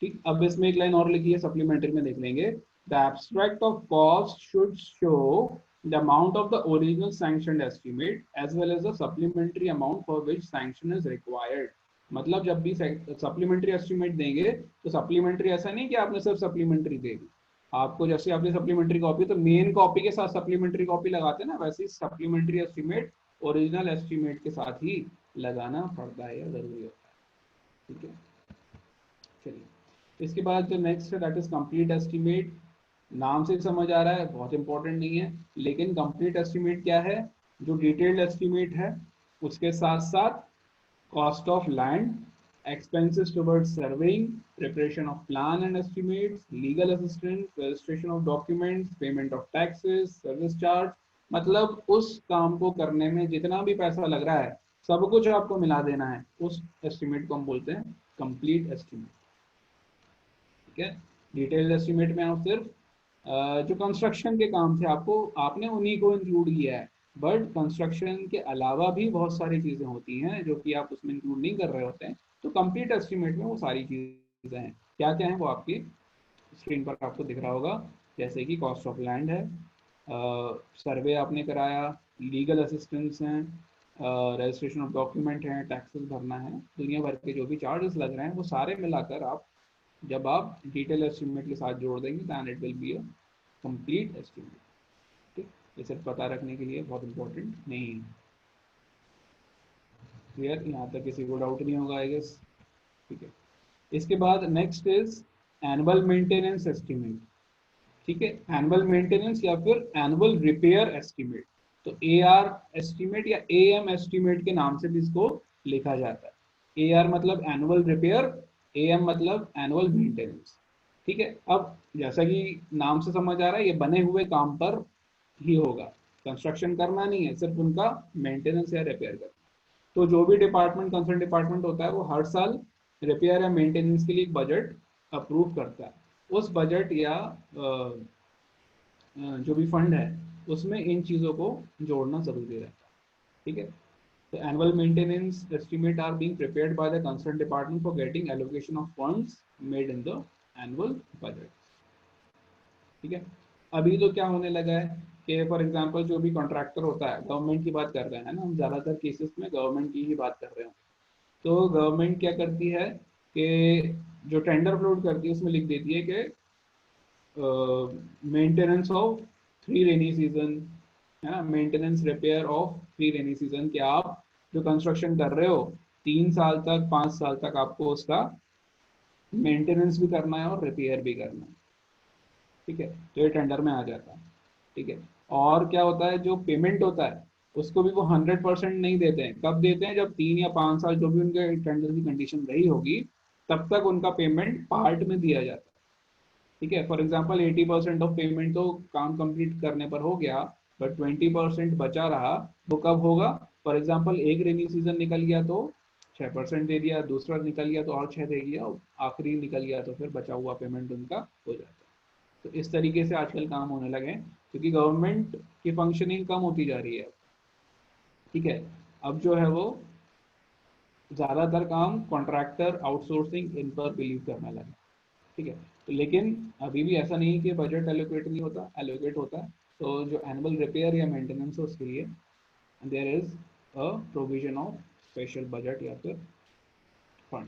ठीक, अब इसमें एक लाइन और लिखी है सप्लीमेंट्री में, देख लेंगे। The abstract of cost should show the amount of the original sanctioned estimate as well as the supplementary amount for which sanction is required. मतलब जब भी सप्लीमेंट्री एस्टिमेट देंगे, तो सप्लीमेंट्री ऐसा नहीं कि आपने सिर्फ सप्लीमेंट्री दे दी। आपको जैसे आपने सप्लीमेंट्री कॉपी, तो मेन कॉपी के साथ सप्लीमेंट्री कॉपी लगाते हैं ना, वैसे ही सप्लीमेंट्री एस्टिमेट ओरिजिनल एस्टिमेट के साथ ही लगाना पड़ता है या जरूरी होता है। ठीक है, चलिए, इसके बाद जो नेक्स्ट है दैट इज कंप्लीट एस्टिमेट। नाम से समझ आ रहा है बहुत इंपॉर्टेंट नहीं है, लेकिन कंप्लीट एस्टिमेट क्या है, जो डिटेल्ड एस्टिमेट है उसके साथ साथ cost of land, expenses towards surveying, preparation of plan and estimates, legal assistance, registration of documents, payment of taxes, service charge, मतलब उस काम को करने में जितना भी पैसा लग रहा है, सब कुछ आपको मिला देना है, उस एस्टिमेट को हम बोलते हैं कंप्लीट एस्टिमेट। ठीक है, डिटेल्ड एस्टिमेट में आप सिर्फ जो कंस्ट्रक्शन के काम थे आपको, आपने उन्हीं को इंक्लूड किया है, बट कंस्ट्रक्शन के अलावा भी बहुत सारी चीजें होती हैं जो कि आप उसमें इंक्लूड नहीं कर रहे होते हैं। तो कंप्लीट एस्टिमेट में वो सारी चीजें हैं, क्या क्या है वो आपकी स्क्रीन पर आपको दिख रहा होगा। जैसे कि कॉस्ट ऑफ लैंड है, सर्वे आपने कराया, लीगल असिस्टेंस हैं, रजिस्ट्रेशन ऑफ डॉक्यूमेंट हैं, टैक्सेस भरना है, दुनिया भर के जो भी चार्जेस लग रहे हैं वो सारे मिलाकर आप जब आप डिटेल एस्टिमेट के साथ जोड़ देंगे then it will be a complete estimate. ठीक, ये सिर्फ पता रखने के लिए बहुत इंपॉर्टेंट नहीं है। क्लियर, यहाँ तक किसी को डाउट नहीं होगा आई गेस। ठीक है, इसके बाद next is annual maintenance estimate. ठीक है, एनुअल मेंटेनेंस या फिर एनुअल रिपेयर एस्टिमेट, तो AR एस्टिमेट या AM एस्टिमेट के नाम से भी इसको लिखा जाता है। AR मतलब एनुअल रिपेयर, AM मतलब एनुअल मेंटेनेंस। ठीक है, अब जैसा कि नाम से समझ आ रहा है ये बने हुए काम पर ही होगा, कंस्ट्रक्शन करना नहीं है, सिर्फ उनका मेंटेनेंस या रिपेयर करना। तो जो भी डिपार्टमेंट कंसर्न डिपार्टमेंट होता है वो हर साल रिपेयर या मेंटेनेंस के लिए एक बजट अप्रूव करता है। उस बजट या जो भी फंड है उसमें इन चीज़ों को जोड़ना जरूरी रहता है। ठीक है, तो annual maintenance estimate are being prepared by the concern department for getting allocation of funds made in the annual budget. ठीक है, अभी तो क्या होने लगा है कि फॉर एग्जांपल जो भी कॉन्ट्रैक्टर होता है, गवर्नमेंट की बात कर रहे हैं ना हम, ज़्यादातर केसेस में गवर्नमेंट की ही बात कर रहे हैं। तो गवर्नमेंट क्या करती है कि जो टेंडर फ्लोट करती है उसमें लिख देती है कि मेंटेनेंस ऑफ 3 रेनी सीजन, है ना, maintenance repair of 3 rainy season, कि आप जो कंस्ट्रक्शन कर रहे हो 3 साल तक 5 साल तक आपको उसका मेंटेनेंस भी करना है और रिपेयर भी करना है। ठीक है, तो ये टेंडर में आ जाता है। ठीक है, और क्या होता है जो पेमेंट होता है उसको भी वो 100% नहीं देते हैं। कब देते हैं, जब 3 या 5 साल जो भी उनके टेंडर की कंडीशन रही होगी तब तक उनका पेमेंट पार्ट में दिया जाता है। ठीक है, फॉर एग्जाम्पल 80% ऑफ पेमेंट तो काम कंप्लीट करने पर हो गया, बट 20% बचा रहा, वो कब होगा, फॉर एग्जाम्पल एक रेनी सीजन निकल गया तो 6% दे दिया, दूसरा निकल गया तो और 6 दे दिया, आखिरी निकल गया तो फिर बचा हुआ पेमेंट उनका हो जाता है। तो इस तरीके से आजकल काम होने लगे हैं क्योंकि गवर्नमेंट की फंक्शनिंग कम होती जा रही है। ठीक है, अब जो है वो ज़्यादातर काम कॉन्ट्रैक्टर आउटसोर्सिंग इन पर बिलीव करने लगे। ठीक है, तो लेकिन अभी भी ऐसा नहीं कि बजट एलोकेट नहीं होता, एलोकेट होता है। तो जो एनुअल रिपेयर या मेंटेनेंस है उसके लिए there is a provision of special budget या फिर fund.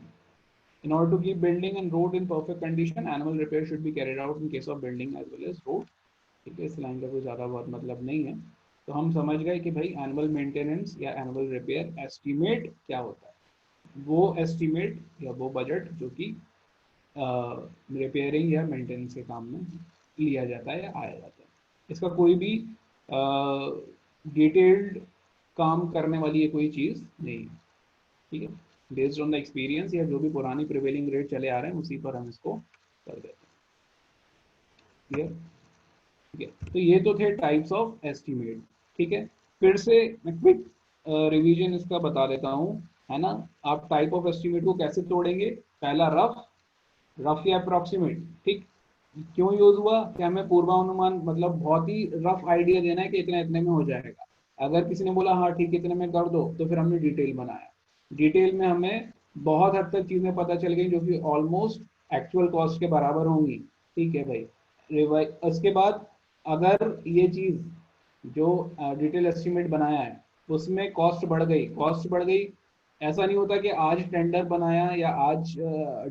In order to keep building and road in perfect condition, annual repair should be carried out in case of building as well as road। ठीक है, इस line का कोई ज़्यादा बहुत मतलब नहीं है। तो हम समझ गए कि भाई एनुअल मेंटेनेंस या एनुअल रिपेयर एस्टीमेट क्या होता है। वो एस्टीमेट या वो बजट जो कि रिपेयरिंग या मेंटेनेंस के काम में लिया जाता है या आया जाता है। इसका कोई भी डिटेल्ड काम करने वाली ये कोई चीज़ नहीं है। ठीक है, बेस्ड ऑन द एक्सपीरियंस या जो भी पुरानी प्रिवेलिंग रेट चले आ रहे हैं उसी पर हम इसको कर देते हैं। क्लियर, ठीक है, तो ये तो थे टाइप्स ऑफ एस्टिमेट। ठीक है, फिर से मैं क्विक रिवीजन इसका बता देता हूँ, है ना। आप टाइप ऑफ एस्टिमेट को कैसे तोड़ेंगे, पहला रफ या अप्रोक्सीमेट। ठीक, क्यों यूज हुआ कि हमें पूर्वानुमान मतलब बहुत ही रफ आइडिया देना है कि इतना इतने में हो जाएगा। अगर किसी ने बोला हाँ ठीक इतने में कर दो तो फिर हमने डिटेल बनाया। डिटेल में हमें बहुत हद तक चीजें पता चल गई जो कि ऑलमोस्ट एक्चुअल कॉस्ट के बराबर होंगी। ठीक है भाई, उसके बाद अगर ये चीज जो डिटेल एस्टिमेट बनाया है उसमें कॉस्ट बढ़ गई, ऐसा नहीं होता कि आज टेंडर बनाया या आज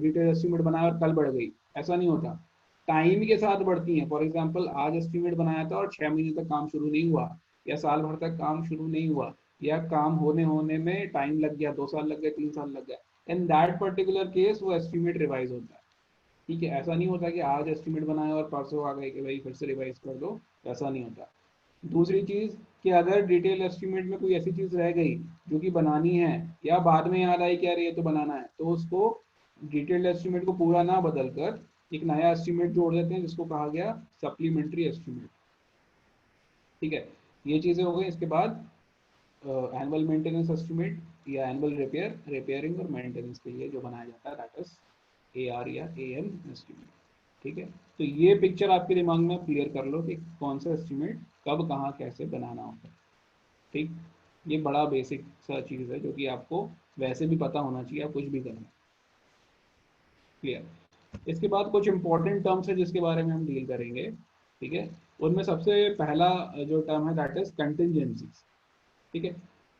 डिटेल एस्टिमेट बनाया और कल बढ़ गई, ऐसा नहीं होता। टाइम के साथ बढ़ती हैं। फॉर एग्जांपल आज एस्टिमेट बनाया था और 6 महीने तक काम शुरू नहीं हुआ, या साल भर तक काम शुरू नहीं हुआ, या काम होने होने में टाइम लग गया, 2 साल लग गए, 3 साल लग गया, इन दैट पर्टिकुलर केस वो एस्टिमेट रिवाइज होता है। ठीक है, ऐसा नहीं होता कि आज एस्टिमेट बनाया और परसों आ गए कि भाई फिर से रिवाइज कर दो, ऐसा नहीं होता। दूसरी चीज कि अगर डिटेल एस्टिमेट में कोई ऐसी चीज रह गई जो कि बनानी है या बाद में याद आई कि यार ये तो बनाना है, तो उसको डिटेल एस्टिमेट को पूरा ना बदल कर एक नया एस्टिमेट जोड़ देते हैं जिसको कहा गया सप्लीमेंट्री एस्टिमेट। ठीक है, ये चीजें हो गई। इसके बाद एनुअल मेंटेनेंस एस्टिमेट या एनुअल रिपेयरिंग और मेंटेनेंस के लिए जो बनाया जाता है दैट इज AR या AM एस्टिमेट। ठीक है, तो ये पिक्चर आपके दिमाग में क्लियर कर लो कि कौन सा एस्टिमेट कब कहाँ कैसे बनाना होता है। ठीक, ये बड़ा बेसिक सा चीज़ है जो कि आपको वैसे भी पता होना चाहिए आप कुछ भी करें। क्लियर, इसके बाद कुछ इंपॉर्टेंट टर्म्स है जिसके बारे में हम डील करेंगे। ठीक है, उनमें सबसे पहला जो टर्म है दैट इज कंटिंजेंसीज। ठीक है,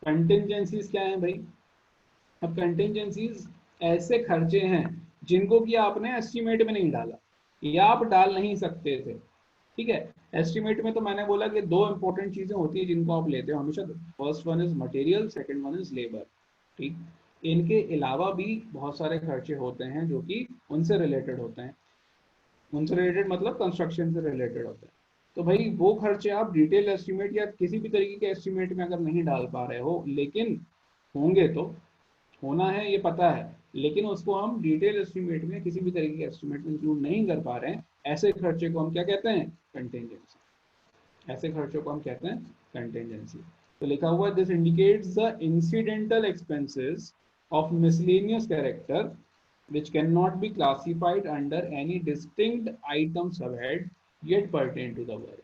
कंटिंजेंसीज क्या है भाई? अब कंटिंजेंसीज ऐसे खर्चे हैं जिनको कि आपने एस्टिमेट में नहीं डाला या आप डाल नहीं सकते थे। ठीक है, एस्टिमेट में तो मैंने बोला कि दो इंपॉर्टेंट चीजें होती है जिनको आप लेते हो हमेशा। First one is material, second one is labour. ठीक, इनके अलावा भी बहुत सारे खर्चे होते हैं जो कि उनसे रिलेटेड होते हैं। उनसे रिलेटेड मतलब कंस्ट्रक्शन से रिलेटेड होते हैं। तो भाई वो खर्चे आप डिटेल एस्टिमेट या किसी भी तरीके के एस्टिमेट में अगर नहीं डाल पा रहे हो, लेकिन होंगे तो, होना है ये पता है, लेकिन उसको हम डिटेल एस्टिमेट में किसी भी तरीके के एस्टिमेट में इंक्लूड नहीं कर पा रहे हैं, ऐसे खर्चे को हम क्या कहते हैं? कंटेंजेंसी। ऐसे खर्चों को हम कहते हैं कंटेंजेंसी। तो लिखा हुआ this indicates the incidental expenses of miscellaneous character which cannot be classified under any distinct item subhead yet pertain to the work।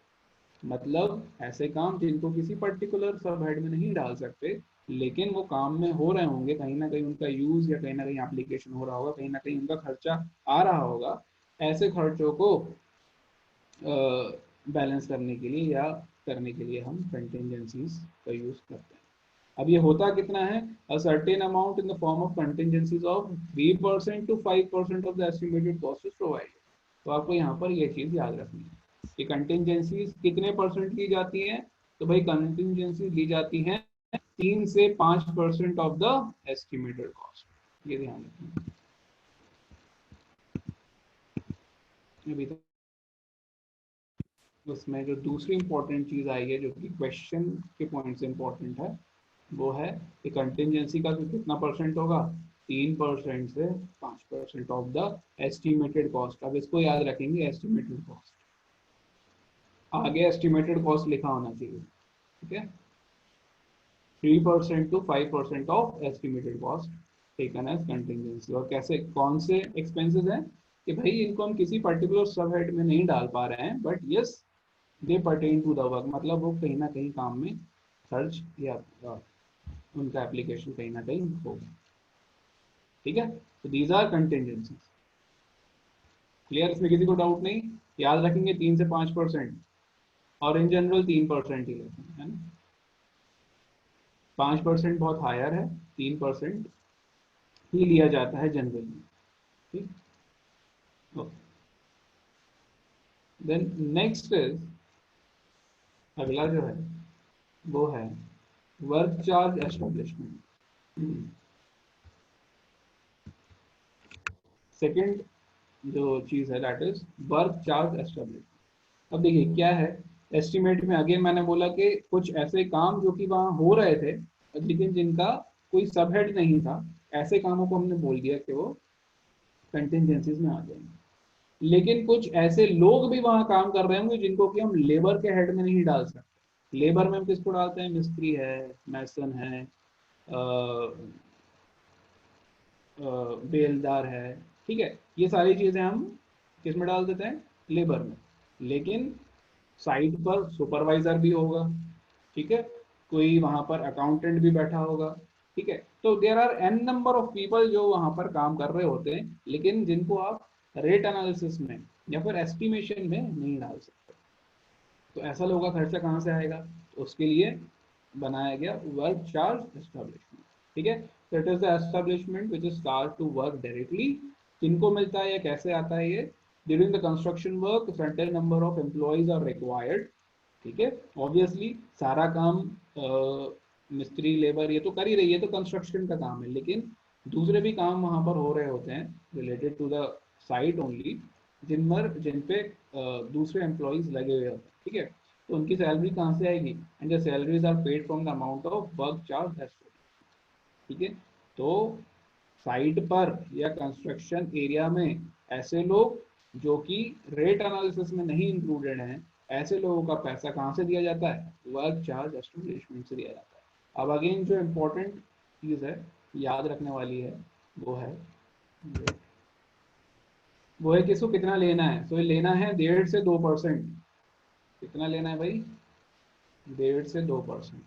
मतलब ऐसे काम जिनको किसी पर्टिकुलर सब हेड में नहीं डाल सकते, लेकिन वो काम में हो रहे होंगे, कहीं ना कहीं उनका यूज या कहीं ना कहीं एप्लीकेशन हो रहा होगा, कहीं ना कहीं उनका खर्चा आ रहा होगा। ऐसे खर्चों को बैलेंस करने के लिए या करने के लिए हम कंटिंजेंसीज का यूज करते हैं। अब ये होता कितना है? A certain amount in the form of contingencies of 3% to 5% of the estimated cost is provided. तो आपको यहाँ पर ये चीज याद रखनी है कि कंटिंजेंसीज कितने परसेंट ली जाती हैं। तो भाई कंटिंजेंसीज ली जाती हैं 3 से 5% ऑफ द एस्टिमेटेड कॉस्ट। ये ध्यान रखना। अभी तक उसमें जो दूसरी इंपॉर्टेंट चीज आई है जो कि क्वेश्चन के पॉइंट से इंपॉर्टेंट है, वो है कि कंटिंजेंसी का कितना परसेंट होगा? 3% से 5% ऑफ द एस्टिमेटेड कॉस्ट। अब इसको याद रखेंगे, एस्टिमेटेड कॉस्ट, आगे एस्टिमेटेड कॉस्ट लिखा होना चाहिए। ठीक है, 3% to 5% of estimated cost taken as contingency. और कैसे, कौन से एक्सपेंसेस हैं कि भाई इनको हम किसी पर्टिकुलर सब हेड में नहीं डाल पा रहे हैं, but yes they pertain to the work, मतलब वो कहीं ना कहीं काम में खर्च या उनका एप्लीकेशन कहीं ना कहीं होगा। ठीक है, तो दीज आर कंटिंजेंसीज। क्लियर? इसमें किसी को डाउट नहीं? याद रखेंगे 3 से 5%, और इन जनरल 3% ही लेते हैं, है ना? 5% बहुत हायर है, 3% ही लिया जाता है जनरली। ठीक, देन नेक्स्ट इज, अगला जो है वो है वर्क चार्ज एस्टेब्लिशमेंट। सेकंड जो चीज है that is work charge establishment. अब देखिए क्या है, एस्टिमेट में अगेन मैंने बोला कि कुछ ऐसे काम जो कि वहां हो रहे थे लेकिन जिनका कोई सबहेड नहीं था, ऐसे कामों को हमने बोल दिया कि वो कंटिंजेंसीज में आ जाएंगे। लेकिन कुछ ऐसे लोग भी वहां काम कर रहे होंगे जिनको कि हम लेबर के हेड में नहीं डाल सकते। लेबर में हम किसको डालते हैं? मिस्त्री है, मैसन है, बेलदार है। ठीक है, ये सारी चीजें हम किस में डाल देते हैं? लेबर में। लेकिन साइट पर सुपरवाइजर भी होगा। ठीक है, कोई वहां पर अकाउंटेंट भी बैठा होगा। ठीक है, तो there are n number of people जो वहां पर काम कर रहे होते हैं, लेकिन जिनको आप रेट एनालिसिस में या फिर एस्टिमेशन में नहीं डाल सकते। तो ऐसा लोगों का खर्चा कहाँ से आएगा? तो उसके लिए बनाया गया वर्क चार्ज एस्टेब्लिशमेंट। ठीक है, so it is the establishment which is start to work directly। किनको मिलता है या कैसे आता है ये? During the construction work certain number of employees are required। ठीक है, ऑब्वियसली सारा काम मिस्त्री लेबर ये तो कर ही रही है, तो कंस्ट्रक्शन का काम है, लेकिन दूसरे भी काम वहां पर हो रहे होते हैं related to the site only, जिन पे दूसरे एम्प्लॉयज लगे हुए होते हैं। ठीक है, तो उनकी सैलरी कहाँ से आएगी? And the salaries are paid from the amount of work charge. ठीक है, तो साइट पर या कंस्ट्रक्शन एरिया में ऐसे लोग जो कि रेट एनालिसिस में नहीं इंक्लूडेड हैं, ऐसे लोगों का पैसा कहाँ से दिया जाता है? वर्क चार्ज एस्टेब्लिशमेंट से दिया जाता है। अब अगेन जो इम्पोर्टेंट चीज़ है याद रखने वाली है, वो है वो है कि इसको कितना लेना है। तो ये लेना है 1.5 से 2%। कितना लेना है भाई? 1.5 से 2%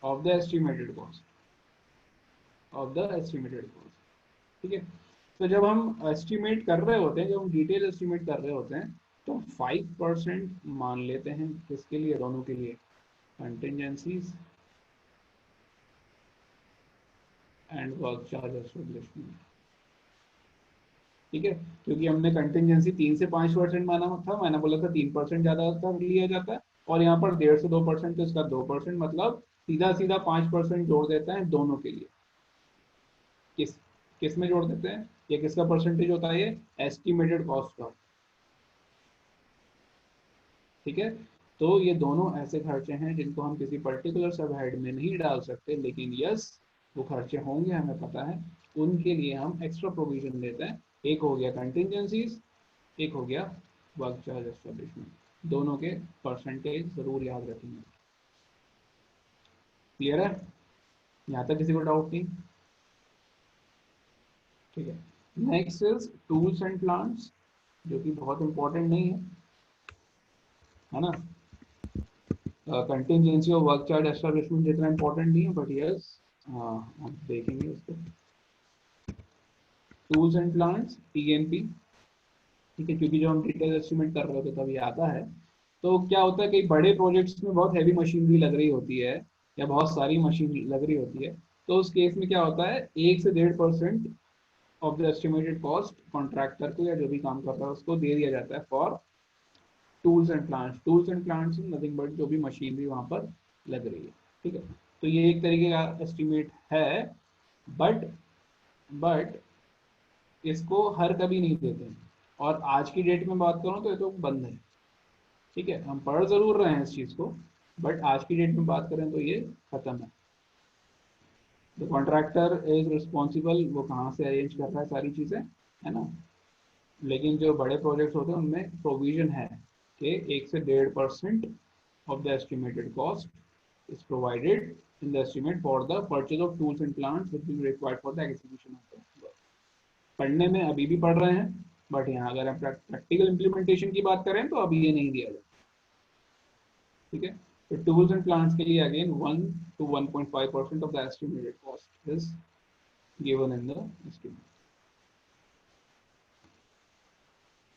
of the estimated cost, of the estimated cost. ठीक है, तो जब हम एस्टिमेट कर रहे होते हैं, जब हम डिटेल एस्टिमेट कर रहे होते हैं, तो 5% मान लेते हैं, किसके लिए, दोनों के लिए, contingencies and work charge establishment. ठीक है, क्योंकि हमने कंटिजेंसी 3 से 5% माना था, मैंने बोला था 3% ज्यादा लिया जाता है, और यहाँ पर 1.5 से 2%, तो इसका 2%, मतलब सीधा सीधा 5% जोड़ देता है दोनों के लिए। किस किस में जोड़ देते हैं, ये किसका परसेंटेज होता है, ये एस्टिमेटेड कॉस्ट का। ठीक है, तो ये दोनों ऐसे खर्चे हैं जिनको हम किसी पर्टिकुलर सब हेड में नहीं डाल सकते, लेकिन यस वो खर्चे होंगे, हमें पता है, उनके लिए हम एक्स्ट्रा प्रोविजन देते हैं। एक हो गया कंटिजेंसीज, एक हो गया वर्क चार्ज एस्टेब्लिशमेंट। दोनों के परसेंटेज जरूर याद रखेंगे। क्लियर है, यहाँ तक किसी को डाउट नहीं? ठीक है, next is tools and plants, जो कि बहुत इंपॉर्टेंट नहीं है ना। कंटिजेंसी और वर्क चार्ज एस्टेब्लिशमेंट जितना इंपॉर्टेंट नहीं है, बट यस हम देखेंगे इसको। Tools and plants, TNP. ठीक है, क्योंकि जो हम डिटेल एस्टिमेट कर रहे थे तभी आता है। तो क्या होता है, कई बड़े प्रोजेक्ट्स में बहुत हैवी मशीनरी लग रही होती है, या बहुत सारी मशीन लग रही होती है, तो उस केस में क्या होता है, 1 से 1.5% of the estimated cost contractor को या जो भी काम कर रहा है उसको दे दिया जाता है for tools and plants. Tools and plants nothing but जो भी मशीनरी वहां पर लग रही है। ठीक है, तो ये एक तरीके का एस्टिमेट है, बट बट इसको हर कभी नहीं देते हैं, और आज की डेट में बात करूं तो ये तो बंद है। ठीक है, हम पढ़ जरूर रहे हैं इस चीज को, बट आज की डेट में बात करें तो ये खत्म है। द कॉन्ट्रैक्टर इज रिस्पॉन्सिबल, वो कहाँ से अरेंज कर रहा है सारी चीजें, है ना। लेकिन जो बड़े प्रोजेक्ट्स होते हैं उनमें प्रोविजन है कि 1 से 1.5% of the estimated cost is provided in the estimate for the purchase of tools and plants which will be required for the execution of the work. पढ़ने में अभी भी पढ़ रहे हैं, बट यहाँ अगर हम प्रैक्टिकल इम्प्लीमेंटेशन की बात करें तो अभी ये नहीं दिया जाता। ठीक है, तो टूल्स एंड प्लांट्स के लिए again 1 to 1.5% of the estimated cost is given in the estimate.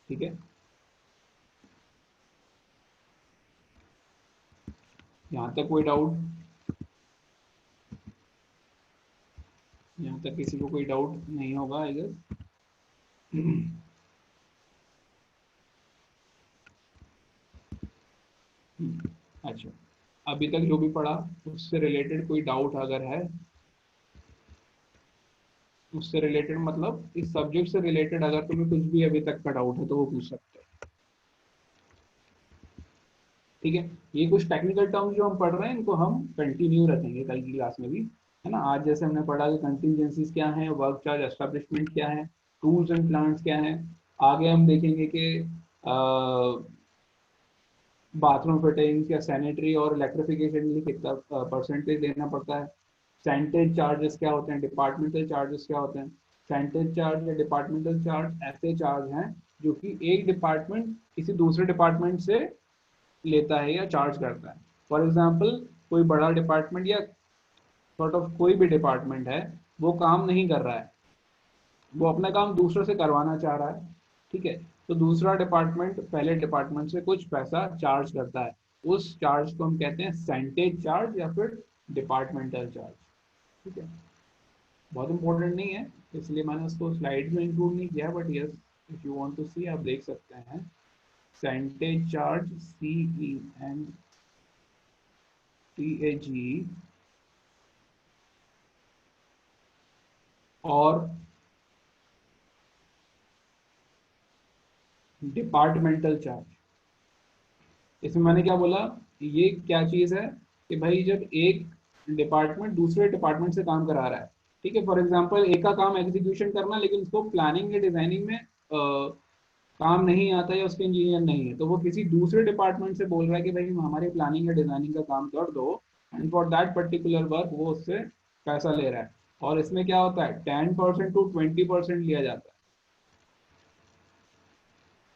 ठीक है, यहाँ तक कोई डाउट? यहाँ तक किसी को कोई डाउट नहीं होगा आई गेस। अच्छा, अभी तक जो भी पढ़ा उससे रिलेटेड कोई डाउट अगर है, उससे रिलेटेड मतलब इस सब्जेक्ट से रिलेटेड अगर तुम्हें कुछ भी अभी तक का डाउट है तो वो पूछ सकते हो। ठीक है, ये कुछ टेक्निकल टर्म्स जो हम पढ़ रहे हैं इनको हम कंटिन्यू रखेंगे कल की क्लास में भी, है ना। आज जैसे हमने पढ़ा कि कंटिजेंसीज क्या है, वर्क चार्ज एस्टेब्लिशमेंट क्या है, टूल्स एंड प्लांट्स क्या है। आगे हम देखेंगे कि बाथरूम फिटिंग्स या सैनिटरी और इलेक्ट्रिफिकेशन के लिए कितना परसेंटेज देना पड़ता है, सेंटेज चार्जेस क्या होते हैं, डिपार्टमेंटल चार्जेस क्या होते हैं। सेंटेज चार्ज या डिपार्टमेंटल चार्ज ऐसे चार्ज हैं जो कि एक डिपार्टमेंट किसी दूसरे डिपार्टमेंट से लेता है या चार्ज करता है। फॉर एग्जाम्पल, कोई बड़ा डिपार्टमेंट या सॉर्ट ऑफ कोई भी डिपार्टमेंट है, वो काम नहीं कर रहा है, वो अपना काम दूसरों से करवाना चाह रहा है। ठीक है, तो दूसरा डिपार्टमेंट पहले डिपार्टमेंट से कुछ पैसा चार्ज करता है, उस चार्ज को हम कहते हैं सेंटेज चार्ज या फिर डिपार्टमेंटल चार्ज। ठीक है, बहुत इंपॉर्टेंट नहीं है, इसलिए मैंने उसको स्लाइड में इंक्लूड नहीं किया, but yes if you want to see आप देख सकते हैं। सेंटेज चार्ज, CENTAG, और डिपार्टमेंटल चार्ज। इसमें मैंने क्या बोला, ये क्या चीज है कि भाई जब एक डिपार्टमेंट दूसरे डिपार्टमेंट से काम करा रहा है, ठीक है, फॉर एग्जांपल एक का काम एग्जीक्यूशन करना, लेकिन उसको प्लानिंग या डिजाइनिंग में काम नहीं आता या उसके इंजीनियर नहीं है, तो वो किसी दूसरे डिपार्टमेंट से बोल रहा है कि भाई हमारे प्लानिंग या डिजाइनिंग का काम कर दो, and for that particular work वो उससे पैसा ले रहा है। और इसमें क्या होता है, 10% to 20% लिया जाता है,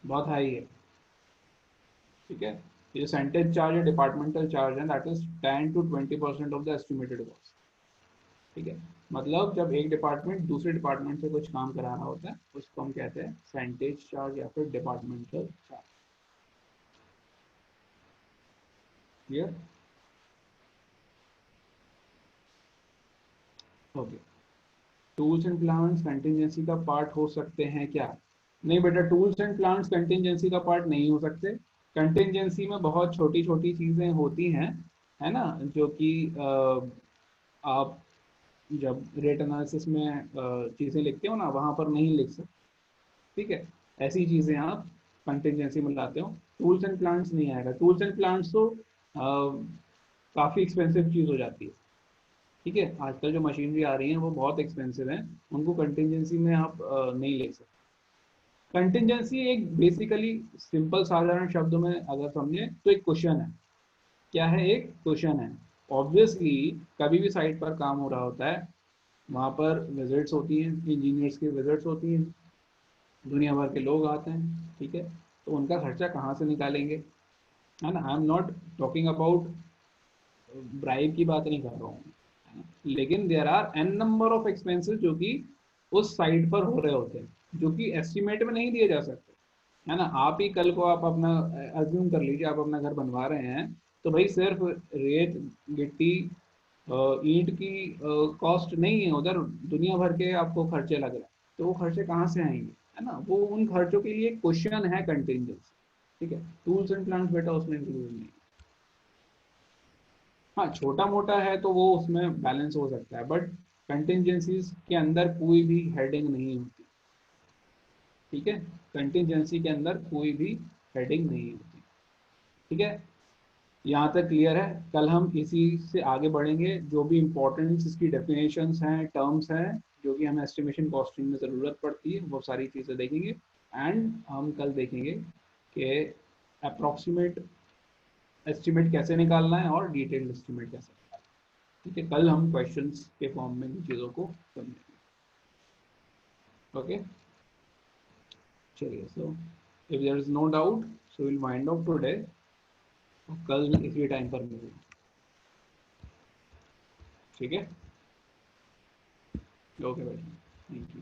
बहुत हाई है। ठीक है, ये सेंटेज चार्ज या डिपार्टमेंटल चार्ज है, that is 10 to 20% of the estimated cost. ठीक है, मतलब जब एक डिपार्टमेंट दूसरे डिपार्टमेंट से कुछ काम कराना होता है उसको हम कहते हैं सेंटेज चार्ज या फिर departmental charge. Clear? Okay, tools and plans contingency का पार्ट हो सकते हैं क्या? नहीं बेटा, टूल्स एंड प्लान्स कंटिजेंसी का पार्ट नहीं हो सकते। कंटिजेंसी में बहुत छोटी छोटी चीजें होती हैं, है ना, जो कि आप जब रेट एनालिसिस में चीजें लिखते हो ना, वहां पर नहीं लिख सकते। ठीक है, ऐसी चीजें आप कंटिजेंसी में लाते हो, टूल्स एंड प्लान्स नहीं आएगा। टूल्स एंड प्लान्स तो काफी एक्सपेंसिव चीज हो जाती है। ठीक है, आजकल जो मशीनरी आ रही है वो बहुत एक्सपेंसिव है, उनको कंटिजेंसी में आप नहीं ले सकते। कंटिजेंसी एक बेसिकली सिंपल साधारण शब्दों में अगर समझे तो एक क्वेश्चन है। क्या है? एक क्वेश्चन है। ऑब्वियसली कभी भी साइट पर काम हो रहा होता है, वहाँ पर विजिट्स होती हैं, इंजीनियर्स की विजिट्स होती हैं, दुनिया भर के लोग आते हैं। ठीक है, तो उनका खर्चा कहाँ से निकालेंगे, है ना? I am not talking about bribe की बात नहीं कर रहा हूँ, लेकिन there are n number of expenses जो कि उस साइट पर हो रहे होते हैं, जो कि एस्टिमेट में नहीं दिए जा सकते, है ना? आप ही कल को आप अपना अज्यूम कर लीजिए, आप अपना घर बनवा रहे हैं, तो भाई सिर्फ रेत, गिट्टी, ईंट की कॉस्ट नहीं है, उधर दुनिया भर के आपको खर्चे लग रहे हैं। तो वो खर्चे कहाँ से आएंगे, है ना? वो उन खर्चों के लिए क्वेश्चन है कंटिजेंसी। ठीक है, टूल्स एंड प्लान्स बेटा उसमें इंक्लूड नहीं। हाँ, छोटा मोटा है तो वो उसमें बैलेंस हो सकता है, बट कंटिजेंसीज के अंदर कोई भी हेडिंग नहीं होती। ठीक है, कंटिजेंसी के अंदर कोई भी हेडिंग नहीं होती। ठीक है, यहाँ तक क्लियर है? कल हम इसी से आगे बढ़ेंगे, जो भी इम्पोर्टेंट इसकी डेफिनेशंस हैं, टर्म्स हैं, जो कि हमें एस्टिमेशन कॉस्टिंग में ज़रूरत पड़ती है, वो सारी चीज़ें देखेंगे। एंड हम कल देखेंगे कि अप्रॉक्सीमेट एस्टिमेट कैसे निकालना है और डिटेल्ड एस्टिमेट कैसे। ठीक है, कल हम क्वेश्चंस के फॉर्म में इन चीज़ों को समझेंगे। ओके, चलिए, so if there is no doubt, so will wind up today. कल इसी टाइम पर मिलेंगे। ठीक है, ओके भाई, थैंक यू।